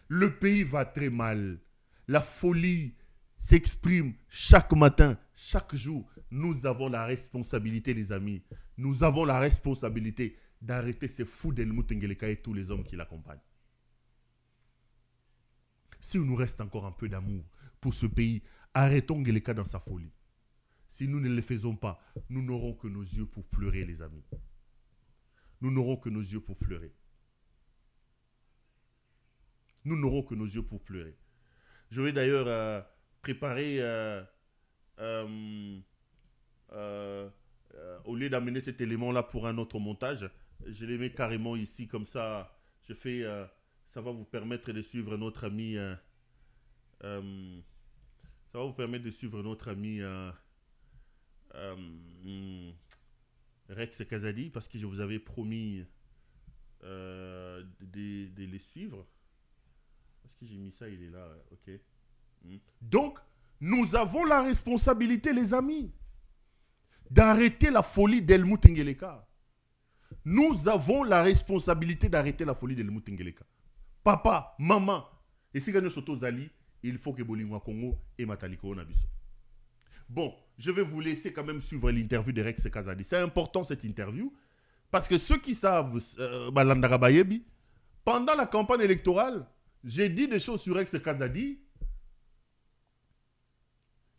S2: Le pays va très mal. La folie s'exprime chaque matin, chaque jour. Nous avons la responsabilité, les amis. Nous avons la responsabilité d'arrêter ces fous d'Helmut Ngeleka et tous les hommes qui l'accompagnent. S'il nous reste encore un peu d'amour pour ce pays, arrêtons Ngeleka dans sa folie. Si nous ne le faisons pas, nous n'aurons que nos yeux pour pleurer, les amis. Nous n'aurons que nos yeux pour pleurer. Nous n'aurons que nos yeux pour pleurer. Je vais d'ailleurs préparer, au lieu d'amener cet élément-là pour un autre montage, je les mets carrément ici, comme ça, je fais... ça va vous permettre de suivre notre ami... ça va vous permettre de suivre notre ami Rex Kazadi, parce que je vous avais promis de les suivre. Est-ce que j'ai mis ça? Il est là, ok. Donc, nous avons la responsabilité, les amis, d'arrêter la folie d'Helmut Ngeleka. Nous avons la responsabilité d'arrêter la folie d'Helmut Ngeleka. Papa, maman, et si nous sommes Zali, il faut que Bolingwa Congo et Mataliko Nabiso. Bon, je vais vous laisser quand même suivre l'interview de Rex Kazadi. C'est important cette interview, parce que ceux qui savent, pendant la campagne électorale, j'ai dit des choses sur Rex Kazadi,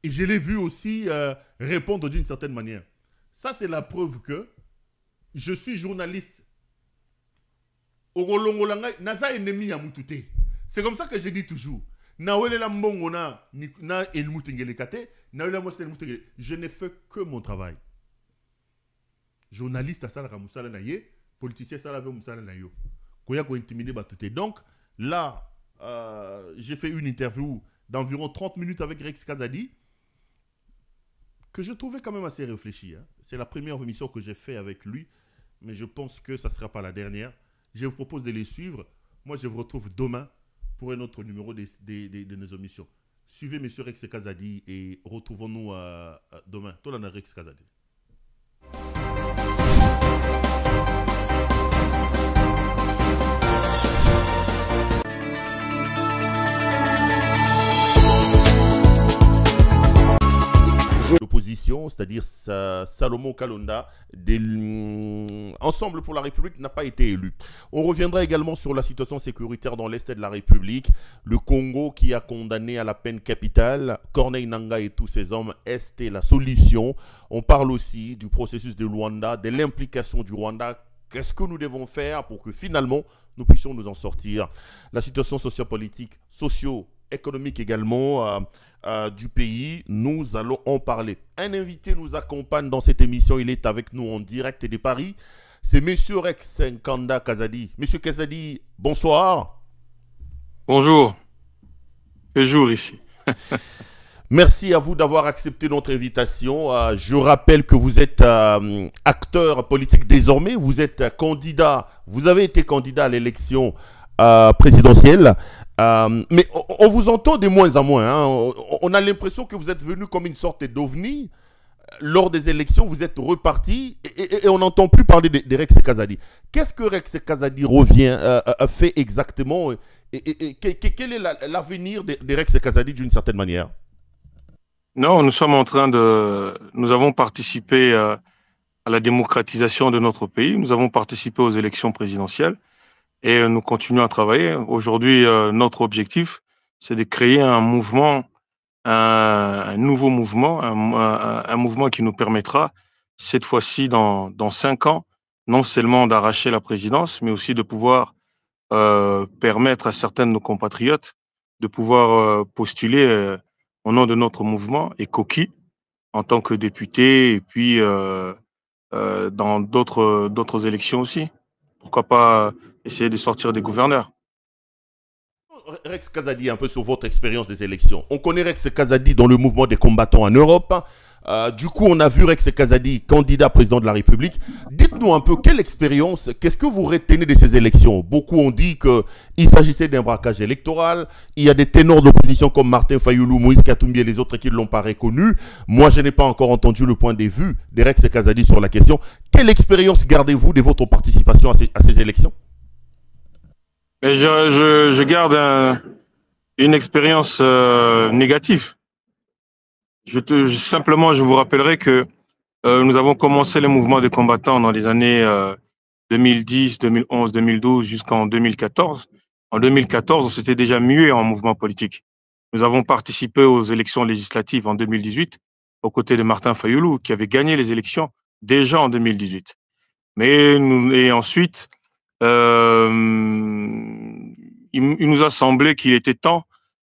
S2: et je l'ai vu aussi répondre d'une certaine manière. Ça, c'est la preuve que je suis journaliste. C'est comme ça que je dis toujours. Je ne fais que mon travail. Journaliste, politicien, donc là, j'ai fait une interview d'environ 30 minutes avec Rex Kazadi, que je trouvais quand même assez réfléchi. Hein. C'est la première émission que j'ai fait avec lui, mais je pense que ça ne sera pas la dernière. Je vous propose de les suivre. Moi, je vous retrouve demain pour un autre numéro de nos émissions. Suivez M. Rex Kazadi et retrouvons-nous demain. Tolana Rex Kazadi. l'opposition, c'est-à-dire Salomon Kalonda, Ensemble pour la République, n'a pas été élu. On reviendra également sur la situation sécuritaire dans l'Est de la République. Le Congo qui a condamné à la peine capitale Corneille Nangaa et tous ses hommes. Est la solution? On parle aussi du processus de Luanda, de l'implication du Rwanda. Qu'est-ce que nous devons faire pour que finalement nous puissions nous en sortir? La situation sociopolitique, socio-économique également du pays, nous allons en parler. Un invité nous accompagne dans cette émission, il est avec nous en direct de Paris. C'est M. Rex Nkanda Kazadi. M. Kazadi, bonsoir.
S10: Bonjour. Quel jour ici.
S2: Merci à vous d'avoir accepté notre invitation. Je rappelle que vous êtes acteur politique désormais. Vous êtes candidat, vous avez été candidat à l'élection présidentielle. Mais on vous entend de moins en moins. Hein. On a l'impression que vous êtes venu comme une sorte d'ovni. Lors des élections, vous êtes reparti et on n'entend plus parler de Rex Kazadi. Qu'est-ce que Rex Kazadi fait exactement et quel est l'avenir de Rex Kazadi d'une certaine manière?
S10: Non, nous sommes en train de... Nous avons participé à la démocratisation de notre pays. Nous avons participé aux élections présidentielles et nous continuons à travailler. Aujourd'hui, notre objectif, c'est de créer un mouvement, un nouveau mouvement, un mouvement qui nous permettra, cette fois-ci, dans 5 ans, non seulement d'arracher la présidence, mais aussi de pouvoir permettre à certains de nos compatriotes de pouvoir postuler au nom de notre mouvement et Koki en tant que député et puis dans d'autres élections aussi. Pourquoi pas essayer de sortir des gouverneurs.
S2: Rex Kazadi, un peu sur votre expérience des élections. On connaît Rex Kazadi dans le mouvement des combattants en Europe. Du coup, on a vu Rex Kazadi, candidat président de la République. Dites-nous un peu, quelle expérience, qu'est-ce que vous retenez de ces élections? Beaucoup ont dit qu'il s'agissait d'un braquage électoral. Il y a des ténors d'opposition comme Martin Fayoulou, Moïse Katumbi et les autres qui ne l'ont pas reconnu. Moi, je n'ai pas encore entendu le point de vue de Rex Kazadi sur la question. Quelle expérience gardez-vous de votre participation à ces élections?
S10: Mais je garde une expérience négative. Simplement, je vous rappellerai que nous avons commencé le mouvement des combattants dans les années 2010, 2011, 2012 jusqu'en 2014. En 2014, on s'était déjà mué en mouvement politique. Nous avons participé aux élections législatives en 2018 aux côtés de Martin Fayoulou qui avait gagné les élections déjà en 2018. Et ensuite, il nous a semblé qu'il était temps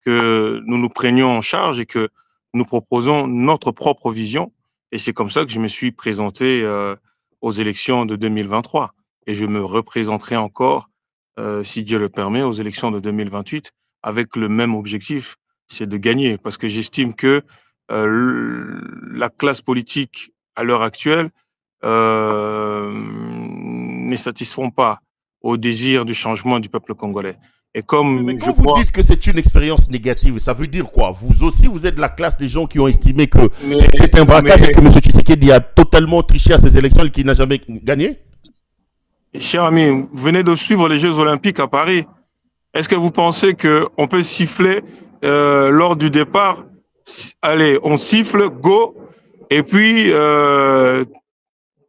S10: que nous nous prenions en charge et que nous proposons notre propre vision. Et c'est comme ça que je me suis présenté aux élections de 2023. Et je me représenterai encore, si Dieu le permet, aux élections de 2028 avec le même objectif, c'est de gagner. Parce que j'estime que la classe politique à l'heure actuelle ne satisfont pas au désir du changement du peuple congolais. Et comme
S2: mais quand vous dites que c'est une expérience négative, ça veut dire quoi? Vous aussi, vous êtes de la classe des gens qui ont estimé que c'était un braquage et que M. Tshisekedi a totalement triché à ces élections et qu'il n'a jamais gagné?
S10: Cher ami, vous venez de suivre les Jeux Olympiques à Paris. Est-ce que vous pensez qu'on peut siffler lors du départ? Allez, on siffle, go, et puis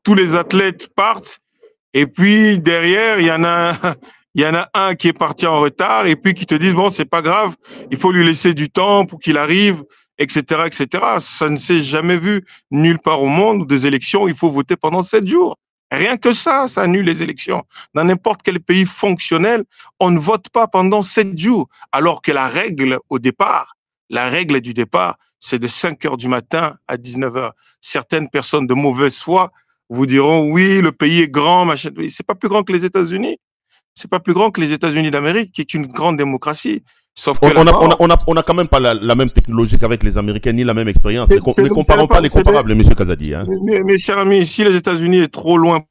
S10: tous les athlètes partent. Et puis derrière, il y en a un qui est parti en retard et puis qui te disent bon, c'est pas grave, il faut lui laisser du temps pour qu'il arrive, etc., etc. Ça ne s'est jamais vu nulle part au monde des élections. Il faut voter pendant 7 jours. Rien que ça annule les élections. Dans n'importe quel pays fonctionnel, on ne vote pas pendant 7 jours. Alors que la règle du départ, c'est de 5 heures du matin à 19 heures. Certaines personnes de mauvaise foi vous diront oui, le pays est grand, machin. C'est pas plus grand que les États-Unis. C'est pas plus grand que les États-Unis d'Amérique, qui est une grande démocratie. Sauf que
S2: on a quand même pas la même technologie qu'avec les Américains, ni la même expérience. Ne comparons pas les comparables, M. Kazadi. Hein.
S10: Mes chers amis, si les États-Unis est trop loin,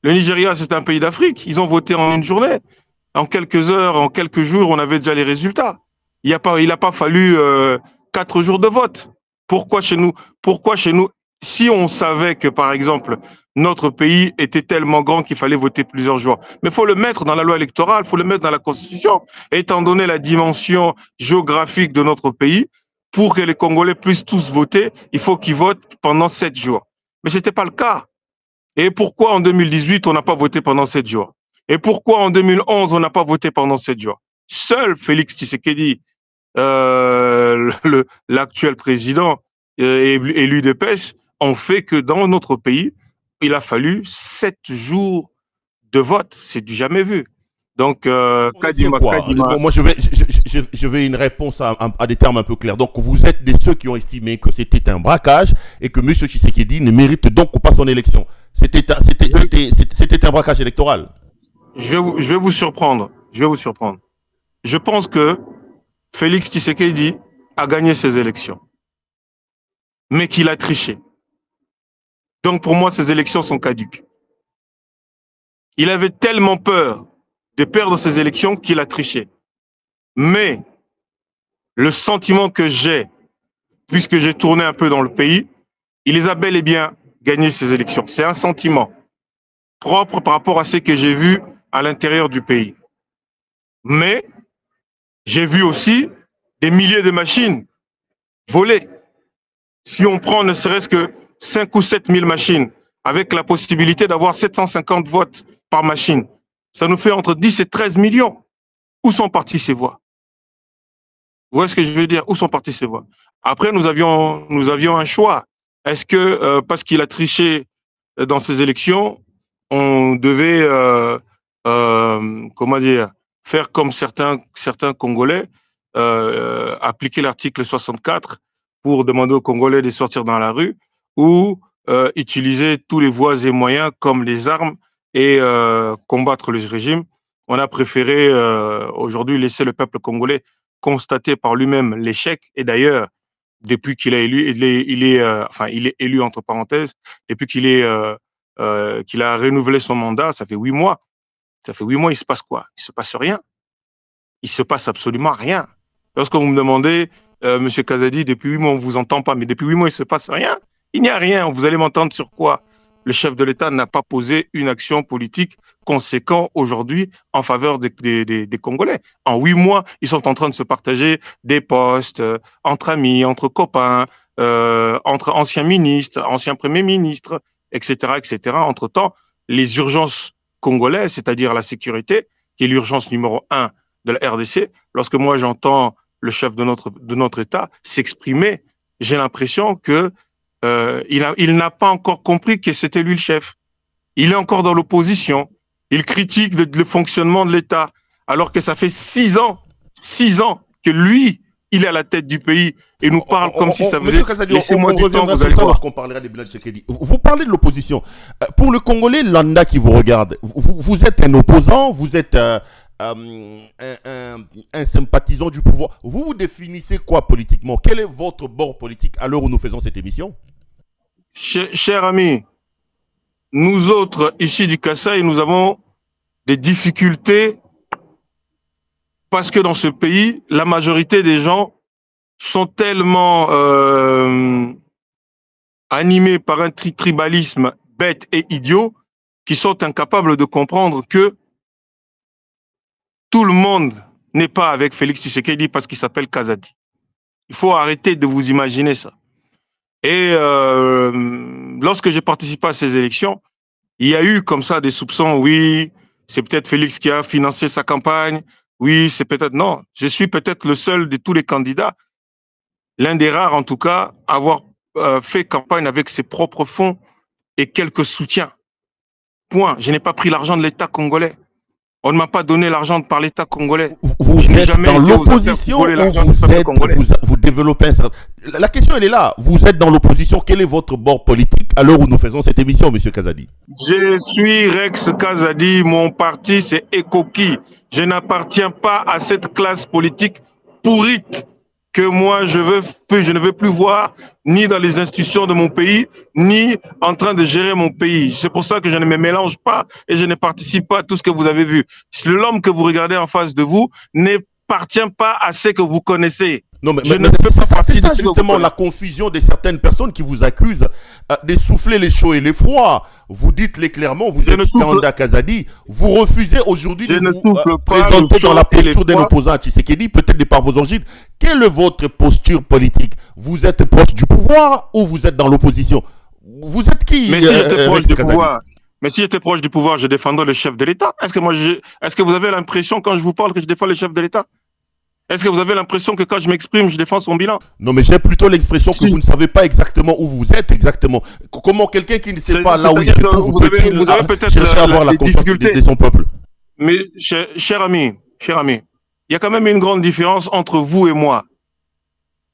S10: le Nigeria, c'est un pays d'Afrique. Ils ont voté en une journée. En quelques heures, en quelques jours, on avait déjà les résultats. Il n'a pas fallu 4 jours de vote. Pourquoi chez nous? Si on savait que, par exemple, notre pays était tellement grand qu'il fallait voter plusieurs jours. Mais il faut le mettre dans la loi électorale, il faut le mettre dans la Constitution. Étant donné la dimension géographique de notre pays, pour que les Congolais puissent tous voter, il faut qu'ils votent pendant 7 jours. Mais ce n'était pas le cas. Et pourquoi en 2018, on n'a pas voté pendant 7 jours? Et pourquoi en 2011, on n'a pas voté pendant 7 jours? Seul Félix Tshisekedi, l'actuel président élu de PES, ont fait que dans notre pays, il a fallu 7 jours de vote. C'est du jamais vu. Donc,
S2: Kadima. Moi, je veux une réponse à des termes un peu clairs. Donc, vous êtes de ceux qui ont estimé que c'était un braquage et que M. Tshisekedi ne mérite donc pas son élection. C'était un braquage électoral.
S10: Je vais vous surprendre. Je pense que Félix Tshisekedi a gagné ses élections, mais qu'il a triché. Donc, pour moi, ces élections sont caduques. Il avait tellement peur de perdre ses élections qu'il a triché. Mais le sentiment que j'ai, puisque j'ai tourné un peu dans le pays, il les a bel et bien gagné ses élections. C'est un sentiment propre par rapport à ce que j'ai vu à l'intérieur du pays. Mais j'ai vu aussi des milliers de machines volées. Si on prend ne serait-ce que 5 ou 7 000 machines, avec la possibilité d'avoir 750 votes par machine, ça nous fait entre 10 et 13 millions. Où sont parties ces voix? Vous voyez ce que je veux dire? Où sont parties ces voix? Après, nous avions un choix. Est-ce que, parce qu'il a triché dans ces élections, on devait, comment dire, faire comme certains Congolais, appliquer l'article 64 pour demander aux Congolais de sortir dans la rue, ou utiliser tous les voies et moyens comme les armes et combattre le régime? On a préféré aujourd'hui laisser le peuple congolais constater par lui-même l'échec. Et d'ailleurs, depuis qu'il est élu, il est élu entre parenthèses, depuis qu'il a renouvelé son mandat, ça fait 8 mois. Ça fait 8 mois, il se passe quoi? Il se passe rien. Il se passe absolument rien. Lorsque vous me demandez, Monsieur Kazadi, depuis 8 mois, on ne vous entend pas, mais depuis 8 mois, il ne se passe rien. Il n'y a rien. Vous allez m'entendre sur quoi? Le chef de l'État n'a pas posé une action politique conséquente aujourd'hui en faveur des Congolais. En 8 mois, ils sont en train de se partager des postes entre amis, entre copains, entre anciens ministres, anciens premiers ministres, etc., etc. Entre-temps, les urgences congolaises, c'est-à-dire la sécurité, qui est l'urgence numéro 1 de la RDC, lorsque moi j'entends le chef de notre État s'exprimer, j'ai l'impression que il n'a pas encore compris que c'était lui le chef. Il est encore dans l'opposition. Il critique le fonctionnement de l'État, alors que ça fait 6 ans que lui, il est à la tête du pays et nous parle comme si ça faisait... Laissez-moi du temps, vous allez voir.
S2: Lorsqu'on parlera des Blaise Tshisekedi. Vous parlez de l'opposition. Pour le Congolais lambda qui vous regarde, vous êtes un opposant, vous êtes un sympathisant du pouvoir. Vous vous définissez quoi politiquement? Quel est votre bord politique à l'heure où nous faisons cette émission?
S10: Cher ami, nous autres, ici du Kasaï, nous avons des difficultés parce que dans ce pays, la majorité des gens sont tellement animés par un tribalisme bête et idiot qu'ils sont incapables de comprendre que tout le monde n'est pas avec Félix Tshisekedi parce qu'il s'appelle Kazadi. Il faut arrêter de vous imaginer ça. Et lorsque j'ai participé à ces élections, il y a eu comme ça des soupçons. Oui, c'est peut-être Félix qui a financé sa campagne. Oui, c'est peut-être... Non, je suis peut-être le seul de tous les candidats, l'un des rares en tout cas, à avoir fait campagne avec ses propres fonds et quelques soutiens. Point. Je n'ai pas pris l'argent de l'État congolais. On ne m'a pas donné l'argent par l'État congolais.
S2: Vous êtes dans l'opposition ou vous développez un... La question, elle est là. Vous êtes dans l'opposition. Quel est votre bord politique à l'heure où nous faisons cette émission, Monsieur Kazadi?
S10: Je suis Rex Kazadi. Mon parti, c'est Ekoki. Je n'appartiens pas à cette classe politique pourrite que moi, je ne veux plus voir ni dans les institutions de mon pays, ni en train de gérer mon pays. C'est pour ça que je ne me mélange pas et je ne participe pas à tout ce que vous avez vu. L'homme que vous regardez en face de vous n'appartient pas à ce que vous connaissez.
S2: Non, mais,
S10: Je
S2: mais
S10: ne fais pas partie
S2: c'est
S10: de
S2: ça
S10: ceux que vous
S2: justement la
S10: connaissez.
S2: confusion de certaines personnes qui vous accusent d'essouffler les chauds et les froids. Vous dites-les clairement, vous
S10: Je
S2: êtes
S10: ne souffle,
S2: Kanda Kazadi. Vous refusez aujourd'hui
S10: je
S2: de
S10: ne
S2: vous
S10: souffle pas le
S2: présenter dans la
S10: chaud et les
S2: posture d'un
S10: froid.
S2: opposant à Tshisekedi, peut-être de par vos origines. Quelle est votre posture politique? Vous êtes proche du pouvoir ou vous êtes dans l'opposition? Vous êtes qui,
S10: Mais si j'étais proche
S2: Rex
S10: du
S2: Kazadi?
S10: pouvoir, mais si j'étais proche du pouvoir, je défendrais le chef de l'État. Est-ce que vous avez l'impression quand je vous parle que je défends le chef de l'État? Est-ce que vous avez l'impression que quand je m'exprime, je défends son bilan?
S2: Non, mais j'ai plutôt l'expression que
S10: Si.
S2: vous ne savez pas exactement où vous êtes exactement. Comment quelqu'un qui ne sait pas là où il
S10: C'est-à-dire
S2: se
S10: que
S2: trouve
S10: vous avez
S2: peut-il
S10: peut-être
S2: chercher à avoir la
S10: des
S2: confiance
S10: difficultés.
S2: de son peuple?
S10: Mais cher ami, il y a quand même une grande différence entre vous et moi.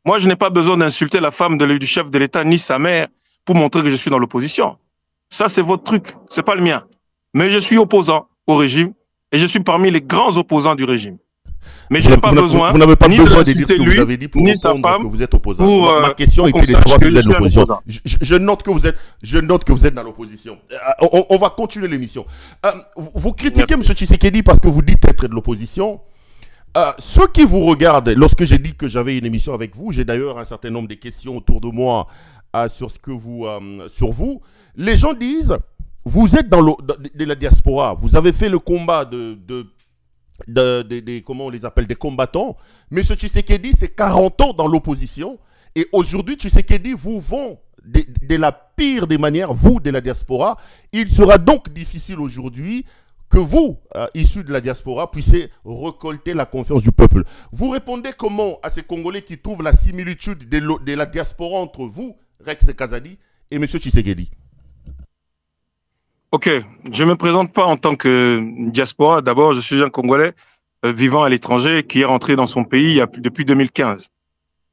S10: Moi, je n'ai pas besoin d'insulter la femme du chef de l'État ni sa mère pour montrer que je suis dans l'opposition. Ça, c'est votre truc, c'est pas le mien. Mais je suis opposant au régime et je suis parmi les grands opposants du régime. Mais je n'ai pas besoin,
S2: vous n'avez pas
S10: ni
S2: besoin
S10: de
S2: de dire ce que
S10: lui,
S2: vous avez dit pour
S10: ni sa
S2: répondre que
S10: femme,
S2: vous êtes opposant.
S10: pour,
S2: Ma question
S10: pour
S2: était de
S10: qu'on
S2: savoir
S10: sache
S2: si
S10: que
S2: vous êtes
S10: je suis un
S2: l'opposition.
S10: opposant.
S2: Je note que vous êtes dans l'opposition. On va continuer l'émission. Vous critiquez M. Tshisekedi parce que vous dites être de l'opposition. Ceux qui vous regardent, lorsque j'ai dit que j'avais une émission avec vous, j'ai d'ailleurs un certain nombre de questions autour de moi sur vous. Les gens disent, vous êtes de la diaspora, vous avez fait le combat comment on les appelle, des combattants. M. Tshisekedi, c'est 40 ans dans l'opposition. Et aujourd'hui, Tshisekedi vous vend de la pire des manières, vous, de la diaspora. Il sera donc difficile aujourd'hui que vous, issus de la diaspora, puissiez récolter la confiance du peuple. Vous répondez comment à ces Congolais qui trouvent la similitude de la diaspora entre vous, Rex Kazadi, et M. Tshisekedi?
S10: Ok, je ne me présente pas en tant que diaspora. D'abord, je suis un Congolais vivant à l'étranger qui est rentré dans son pays depuis 2015.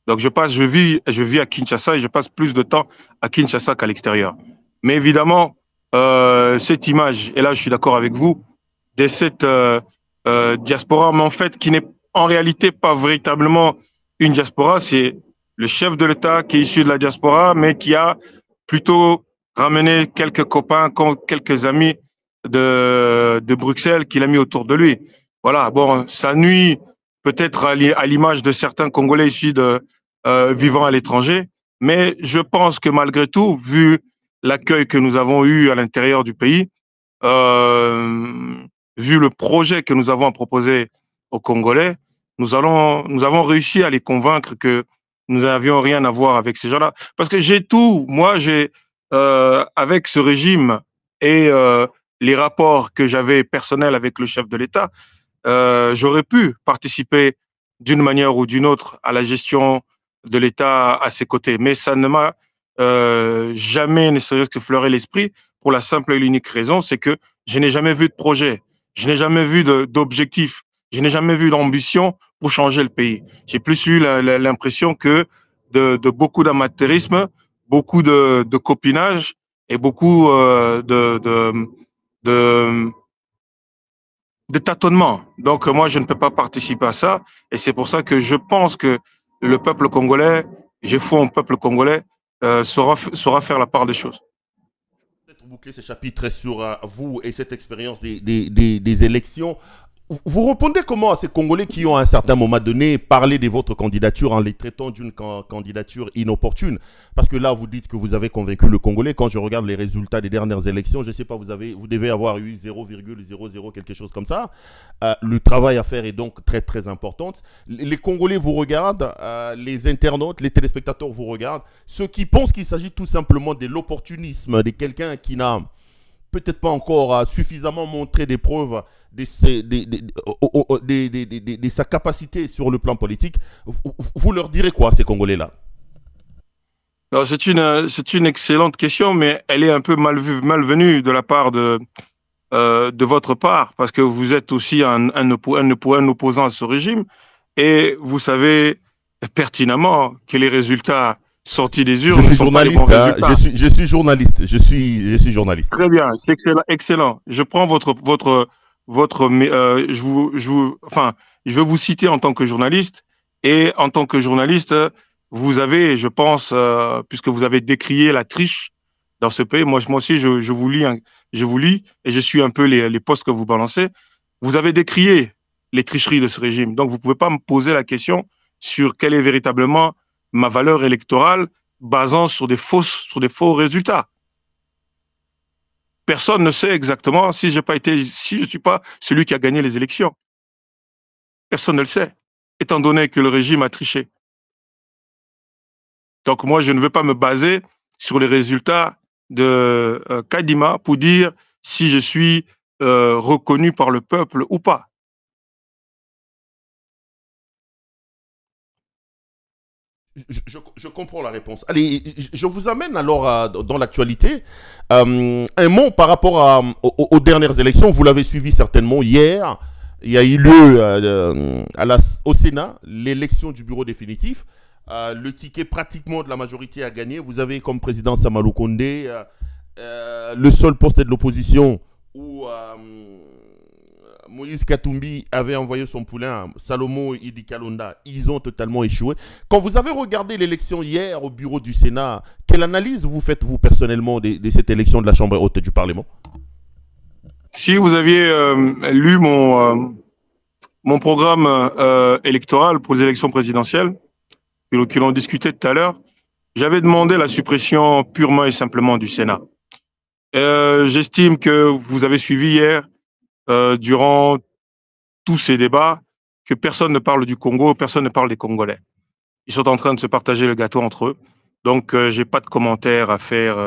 S10: Donc, je vis à Kinshasa et je passe plus de temps à Kinshasa qu'à l'extérieur. Mais évidemment, cette image, et là je suis d'accord avec vous, de cette diaspora, mais en fait, qui n'est en réalité pas véritablement une diaspora, c'est le chef de l'État qui est issu de la diaspora, mais qui a plutôt ramené quelques copains, quelques amis de Bruxelles qu'il a mis autour de lui. Voilà, bon, ça nuit peut-être à l'image de certains Congolais issus vivant à l'étranger, mais je pense que malgré tout, vu l'accueil que nous avons eu à l'intérieur du pays, vu le projet que nous avons à proposer aux Congolais, nous avons réussi à les convaincre que nous n'avions rien à voir avec ces gens-là. Parce que avec ce régime et les rapports que j'avais personnels avec le chef de l'État, j'aurais pu participer d'une manière ou d'une autre à la gestion de l'État à ses côtés. Mais ça ne m'a jamais ne serait-ce que fleuré l'esprit pour la simple et l'unique raison, c'est que je n'ai jamais vu de projet, je n'ai jamais vu d'objectif, je n'ai jamais vu d'ambition pour changer le pays. J'ai plus eu l'impression que de beaucoup d'amateurisme, beaucoup de copinage et beaucoup de tâtonnement. Donc moi, je ne peux pas participer à ça et c'est pour ça que je pense que le peuple congolais, j'ai foi en peuple congolais, saura faire la part des choses.
S2: Peut-être boucler ce chapitre sur vous et cette expérience des élections. Vous répondez comment à ces Congolais qui ont à un certain moment donné parlé de votre candidature en les traitant d'une candidature inopportune? Parce que là, vous dites que vous avez convaincu le Congolais. Quand je regarde les résultats des dernières élections, je ne sais pas, vous devez avoir eu 0,00 quelque chose comme ça. Le travail à faire est donc très très important. Les Congolais vous regardent, les internautes, les téléspectateurs vous regardent. Ceux qui pensent qu'il s'agit tout simplement de l'opportunisme de quelqu'un qui n'a peut-être pas encore suffisamment montré des preuves de sa capacité sur le plan politique, vous leur direz quoi, ces Congolais-là?
S10: C'est une excellente question, mais elle est un peu malvenue de la part de votre part, parce que vous êtes aussi un opposant à ce régime, et vous savez pertinemment que les résultats sortis des urnes.
S2: Je suis journaliste, je suis journaliste, je suis journaliste.
S10: Très bien, c'est excellent. Je prends je vais vous citer en tant que journaliste, et en tant que journaliste, vous avez, je pense, puisque vous avez décrié la triche dans ce pays, moi aussi, je vous lis, et je suis un peu les postes que vous balancez. Vous avez décrié les tricheries de ce régime, donc vous ne pouvez pas me poser la question sur quelle est véritablement ma valeur électorale basant sur des faux résultats. Personne ne sait exactement si je ne suis pas celui qui a gagné les élections. Personne ne le sait, étant donné que le régime a triché. Donc moi, je ne veux pas me baser sur les résultats de Kadima pour dire si je suis reconnu par le peuple ou pas.
S2: Je comprends la réponse. Allez, je vous amène alors dans l'actualité. Un mot par rapport aux dernières élections. Vous l'avez suivi certainement hier. Il y a eu lieu au Sénat l'élection du bureau définitif. Le ticket pratiquement de la majorité a gagné. Vous avez comme président Samalou Kondé, le seul poste de l'opposition où Moïse Katumbi avait envoyé son poulain, Salomon Idi Kalonda. Ils ont totalement échoué. Quand vous avez regardé l'élection hier au bureau du Sénat, quelle analyse vous faites, vous, personnellement, de cette élection de la Chambre haute du Parlement?
S10: Si vous aviez lu mon programme électoral pour les élections présidentielles, que l'on discutait tout à l'heure, j'avais demandé la suppression purement et simplement du Sénat. J'estime que vous avez suivi hier, durant tous ces débats, que personne ne parle du Congo, personne ne parle des Congolais. Ils sont en train de se partager le gâteau entre eux. Donc, j'ai pas de commentaires à faire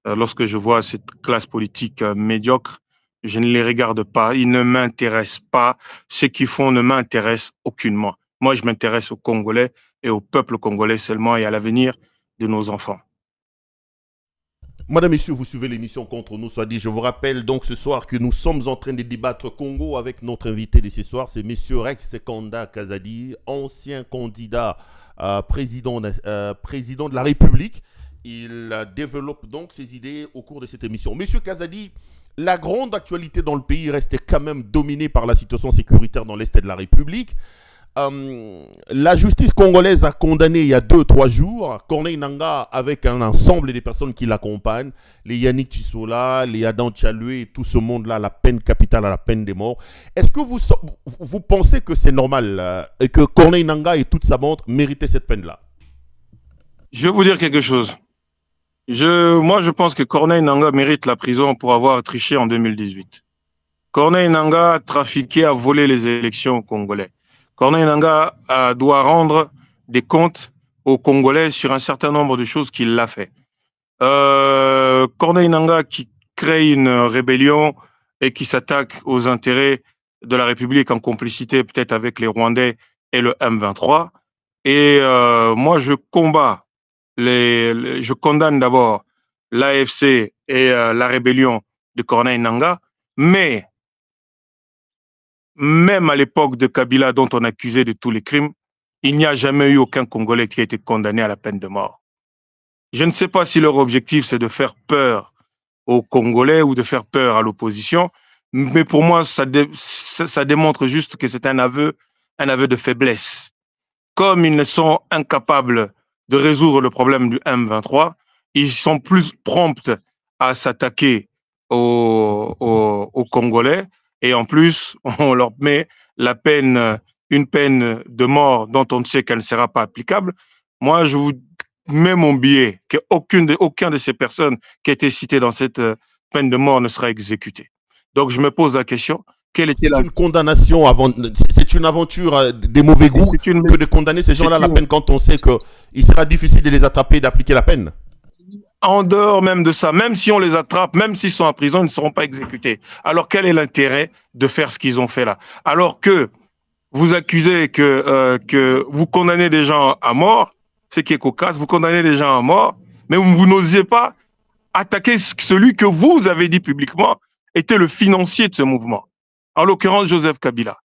S10: lorsque je vois cette classe politique médiocre. Je ne les regarde pas, ils ne m'intéressent pas. Ce qu'ils font ne m'intéresse aucunement. Moi, je m'intéresse aux Congolais et au peuple congolais seulement et à l'avenir de nos enfants.
S2: Madame, Messieurs, vous suivez l'émission Contre nous, soit dit. Je vous rappelle donc ce soir que nous sommes en train de débattre Congo avec notre invité de ce soir, c'est M. Rex Kanda Kazadi, ancien candidat président de la République. Il développe donc ses idées au cours de cette émission. M. Kazadi, la grande actualité dans le pays reste quand même dominée par la situation sécuritaire dans l'Est de la République. La justice congolaise a condamné il y a 2-3 jours Corneille Nangaa avec un ensemble des personnes qui l'accompagnent, les Yannick Chisola, les Adam Tchaloué et tout ce monde-là, la peine capitale à la peine de mort. Est-ce que vous pensez que c'est normal et que Corneille Nangaa et toute sa bande méritaient cette peine-là?
S10: Je vais vous dire quelque chose. Moi, je pense que Corneille Nangaa mérite la prison pour avoir triché en 2018. Corneille Nangaa a trafiqué, a volé les élections congolais. Corneille Nangaa doit rendre des comptes aux Congolais sur un certain nombre de choses qu'il a fait. Corneille Nangaa qui crée une rébellion et qui s'attaque aux intérêts de la République en complicité peut-être avec les Rwandais et le M23. Et moi, je condamne d'abord l'AFC et la rébellion de Corneille Nangaa, mais même à l'époque de Kabila, dont on accusait de tous les crimes, il n'y a jamais eu aucun Congolais qui a été condamné à la peine de mort. Je ne sais pas si leur objectif, c'est de faire peur aux Congolais ou de faire peur à l'opposition, mais pour moi, ça démontre juste que c'est un aveu de faiblesse. Comme ils ne sont incapables de résoudre le problème du M23, ils sont plus prompts à s'attaquer aux Congolais. Et en plus, on leur met une peine de mort dont on sait qu'elle ne sera pas applicable. Moi, je vous mets mon billet qu'aucun de ces personnes qui a été citées dans cette peine de mort ne sera exécuté. Donc, je me pose la question, quelle était
S2: une condamnation avant, c'est une aventure des mauvais goûts que de condamner ces gens-là à la peine quand on sait qu'il sera difficile de les attraper et d'appliquer la peine.
S10: En dehors même de ça, même si on les attrape, même s'ils sont en prison, ils ne seront pas exécutés. Alors quel est l'intérêt de faire ce qu'ils ont fait là? Alors que vous accusez que vous condamnez des gens à mort, ce qui est cocasse, vous condamnez des gens à mort, mais vous n'osiez pas attaquer celui que vous avez dit publiquement était le financier de ce mouvement. En l'occurrence, Joseph Kabila.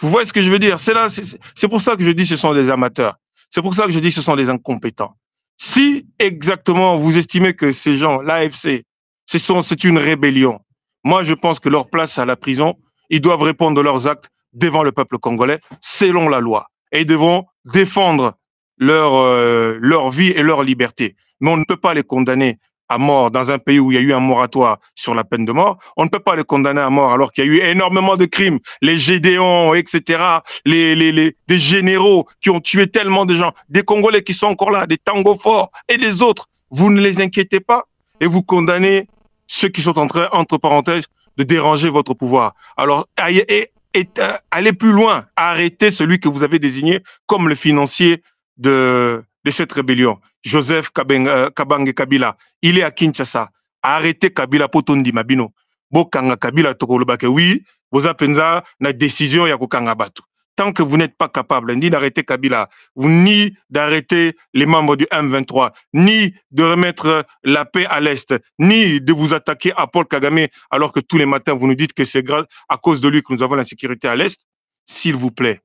S10: Vous voyez ce que je veux dire? C'est pour ça que je dis que ce sont des amateurs. C'est pour ça que je dis que ce sont des incompétents. Si exactement vous estimez que ces gens, l'AFC, c'est une rébellion, moi je pense que leur place à la prison, ils doivent répondre de leurs actes devant le peuple congolais, selon la loi. Et ils devront défendre leur vie et leur liberté. Mais on ne peut pas les condamner à mort dans un pays où il y a eu un moratoire sur la peine de mort, on ne peut pas les condamner à mort alors qu'il y a eu énormément de crimes, les Gédéons, etc., des généraux qui ont tué tellement de gens, des Congolais qui sont encore là, des Tango Forts et des autres. Vous ne les inquiétez pas et vous condamnez ceux qui sont en train, entre parenthèses, de déranger votre pouvoir. Alors, allez plus loin, arrêtez celui que vous avez désigné comme le financier de cette rébellion. Joseph Kabange Kabila, il est à Kinshasa. Arrêtez Kabila Potondi Mabino. Bokanga Kabila Tokolobake, oui, vous avez une décision ya kokanga batu. Tant que vous n'êtes pas capable ni d'arrêter Kabila, ni d'arrêter les membres du M23, ni de remettre la paix à l'Est, ni de vous attaquer à Paul Kagame, alors que tous les matins vous nous dites que c'est grâce à cause de lui que nous avons la sécurité à l'Est, s'il vous plaît,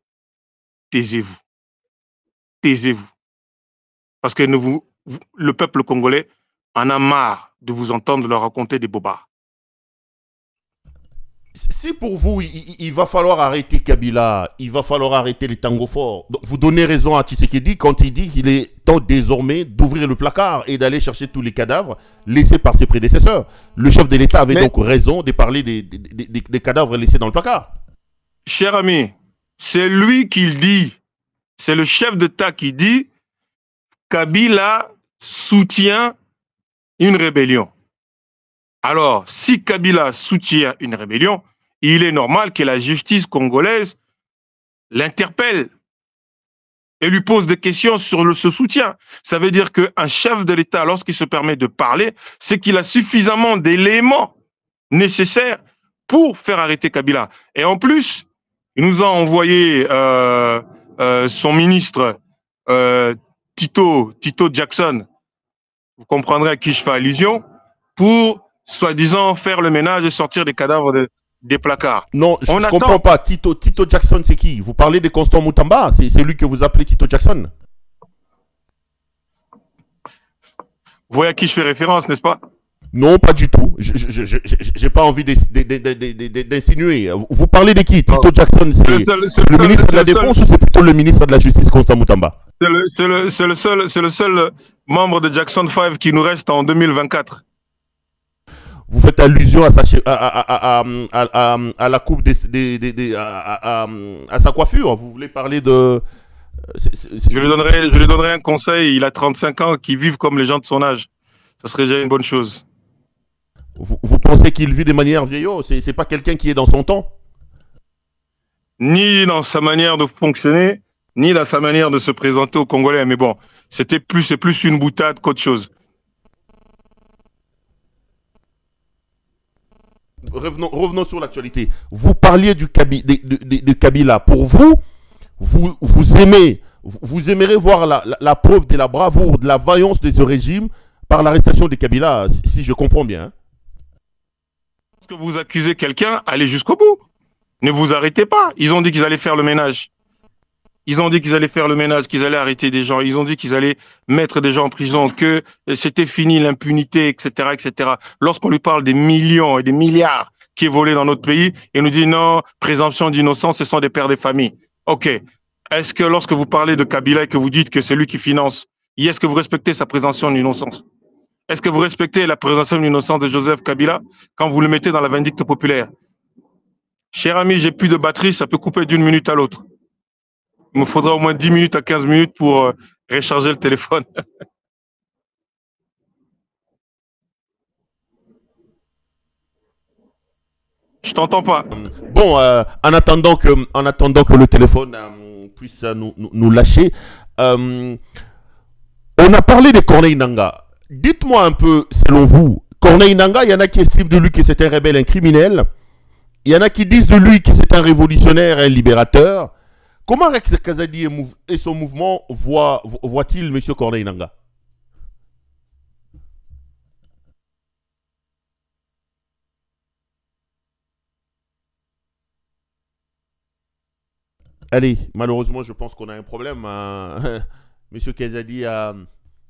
S10: taisez-vous. Taisez-vous. Parce que le peuple congolais en a marre de vous entendre leur raconter des bobards.
S2: Si pour vous, il va falloir arrêter Kabila, il va falloir arrêter les Tango Forts. Donc, vous donnez raison à Tshisekedi quand il dit qu'il est temps désormais d'ouvrir le placard et d'aller chercher tous les cadavres laissés par ses prédécesseurs. Le chef de l'État avait donc raison de parler des cadavres laissés dans le placard.
S10: Cher ami, c'est lui qui dit, c'est le chef d'État qui dit Kabila soutient une rébellion. Alors, si Kabila soutient une rébellion, il est normal que la justice congolaise l'interpelle et lui pose des questions sur ce soutien. Ça veut dire qu'un chef de l'État, lorsqu'il se permet de parler, c'est qu'il a suffisamment d'éléments nécessaires pour faire arrêter Kabila. Et en plus, il nous a envoyé son ministre Tito Jackson, vous comprendrez à qui je fais allusion, pour soi-disant faire le ménage et sortir des cadavres des placards.
S2: Non, je ne comprends pas. Tito Jackson, c'est qui? Vous parlez de Constant Moutamba? C'est lui que vous appelez Tito Jackson?
S10: Vous voyez à qui je fais référence, n'est-ce pas?
S2: Non, pas du tout. Je n'ai pas envie d'insinuer. Vous parlez de qui? Tito Jackson, c'est le ministre de la Défense ou c'est plutôt le ministre de la Justice, Constant Moutamba?
S10: C'est le seul membre de Jackson 5 qui nous reste en 2024.
S2: Vous faites allusion à la coupe à sa coiffure. Vous voulez parler de...
S10: Je lui donnerai un conseil. Il a 35 ans, qu'il vive comme les gens de son âge. Ça serait déjà une bonne chose.
S2: Vous pensez qu'il vit de manière vieillot? C'est pas quelqu'un qui est dans son temps?
S10: Ni dans sa manière de fonctionner, ni dans sa manière de se présenter aux Congolais. Mais bon, c'est plus une boutade qu'autre chose.
S2: Revenons sur l'actualité. Vous parliez de Kabila. Pour vous, vous aimeriez voir la preuve de la bravoure, de la vaillance de ce régime par l'arrestation de Kabila, si je comprends bien.
S10: Lorsque vous accusez quelqu'un, allez jusqu'au bout. Ne vous arrêtez pas. Ils ont dit qu'ils allaient faire le ménage. Ils ont dit qu'ils allaient faire le ménage, qu'ils allaient arrêter des gens. Ils ont dit qu'ils allaient mettre des gens en prison, que c'était fini l'impunité, etc., etc. Lorsqu'on lui parle des millions et des milliards qui est volé dans notre pays, il nous dit non, présomption d'innocence, ce sont des pères de famille. Ok. Est-ce que lorsque vous parlez de Kabila et que vous dites que c'est lui qui finance, est-ce que vous respectez sa présomption d'innocence? Est-ce que vous respectez la présomption d'innocence de Joseph Kabila quand vous le mettez dans la vindicte populaire? Cher ami, j'ai plus de batterie, ça peut couper d'une minute à l'autre. Il me faudra au moins 10 minutes à 15 minutes pour recharger le téléphone. Je t'entends pas.
S2: Bon, en attendant que le téléphone puisse nous lâcher, on a parlé de Corneille Nangaa. Dites-moi un peu, selon vous, Corneille Nangaa, il y en a qui estiment de lui que c'est un rebelle, un criminel. Il y en a qui disent de lui que c'est un révolutionnaire, un libérateur. Comment Rex Kazadi et son mouvement voient-ils M. Corneille Nangaa? Allez, malheureusement, je pense qu'on a un problème. M. Kazadi a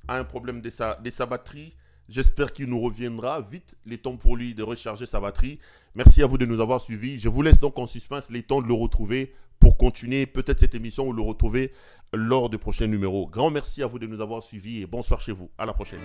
S2: un problème de sa batterie. J'espère qu'il nous reviendra vite. Il est temps pour lui de recharger sa batterie. Merci à vous de nous avoir suivis. Je vous laisse donc en suspense. Il est temps de le retrouver pour continuer peut-être cette émission ou le retrouver lors du prochain numéro. Grand merci à vous de nous avoir suivis et bonsoir chez vous. À la prochaine.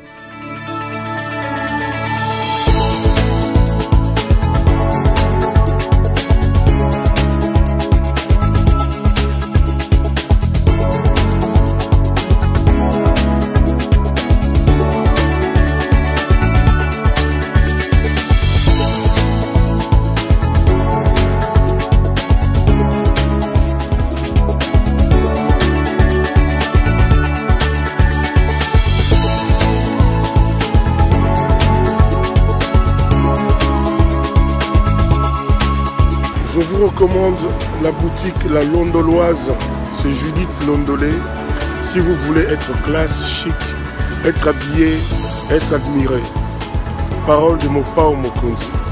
S1: recommande la boutique La Londoloise chez Judith Londolé. Si vous voulez être classe, chic, être habillé, être admiré. Parole de Mopao Mokonzi.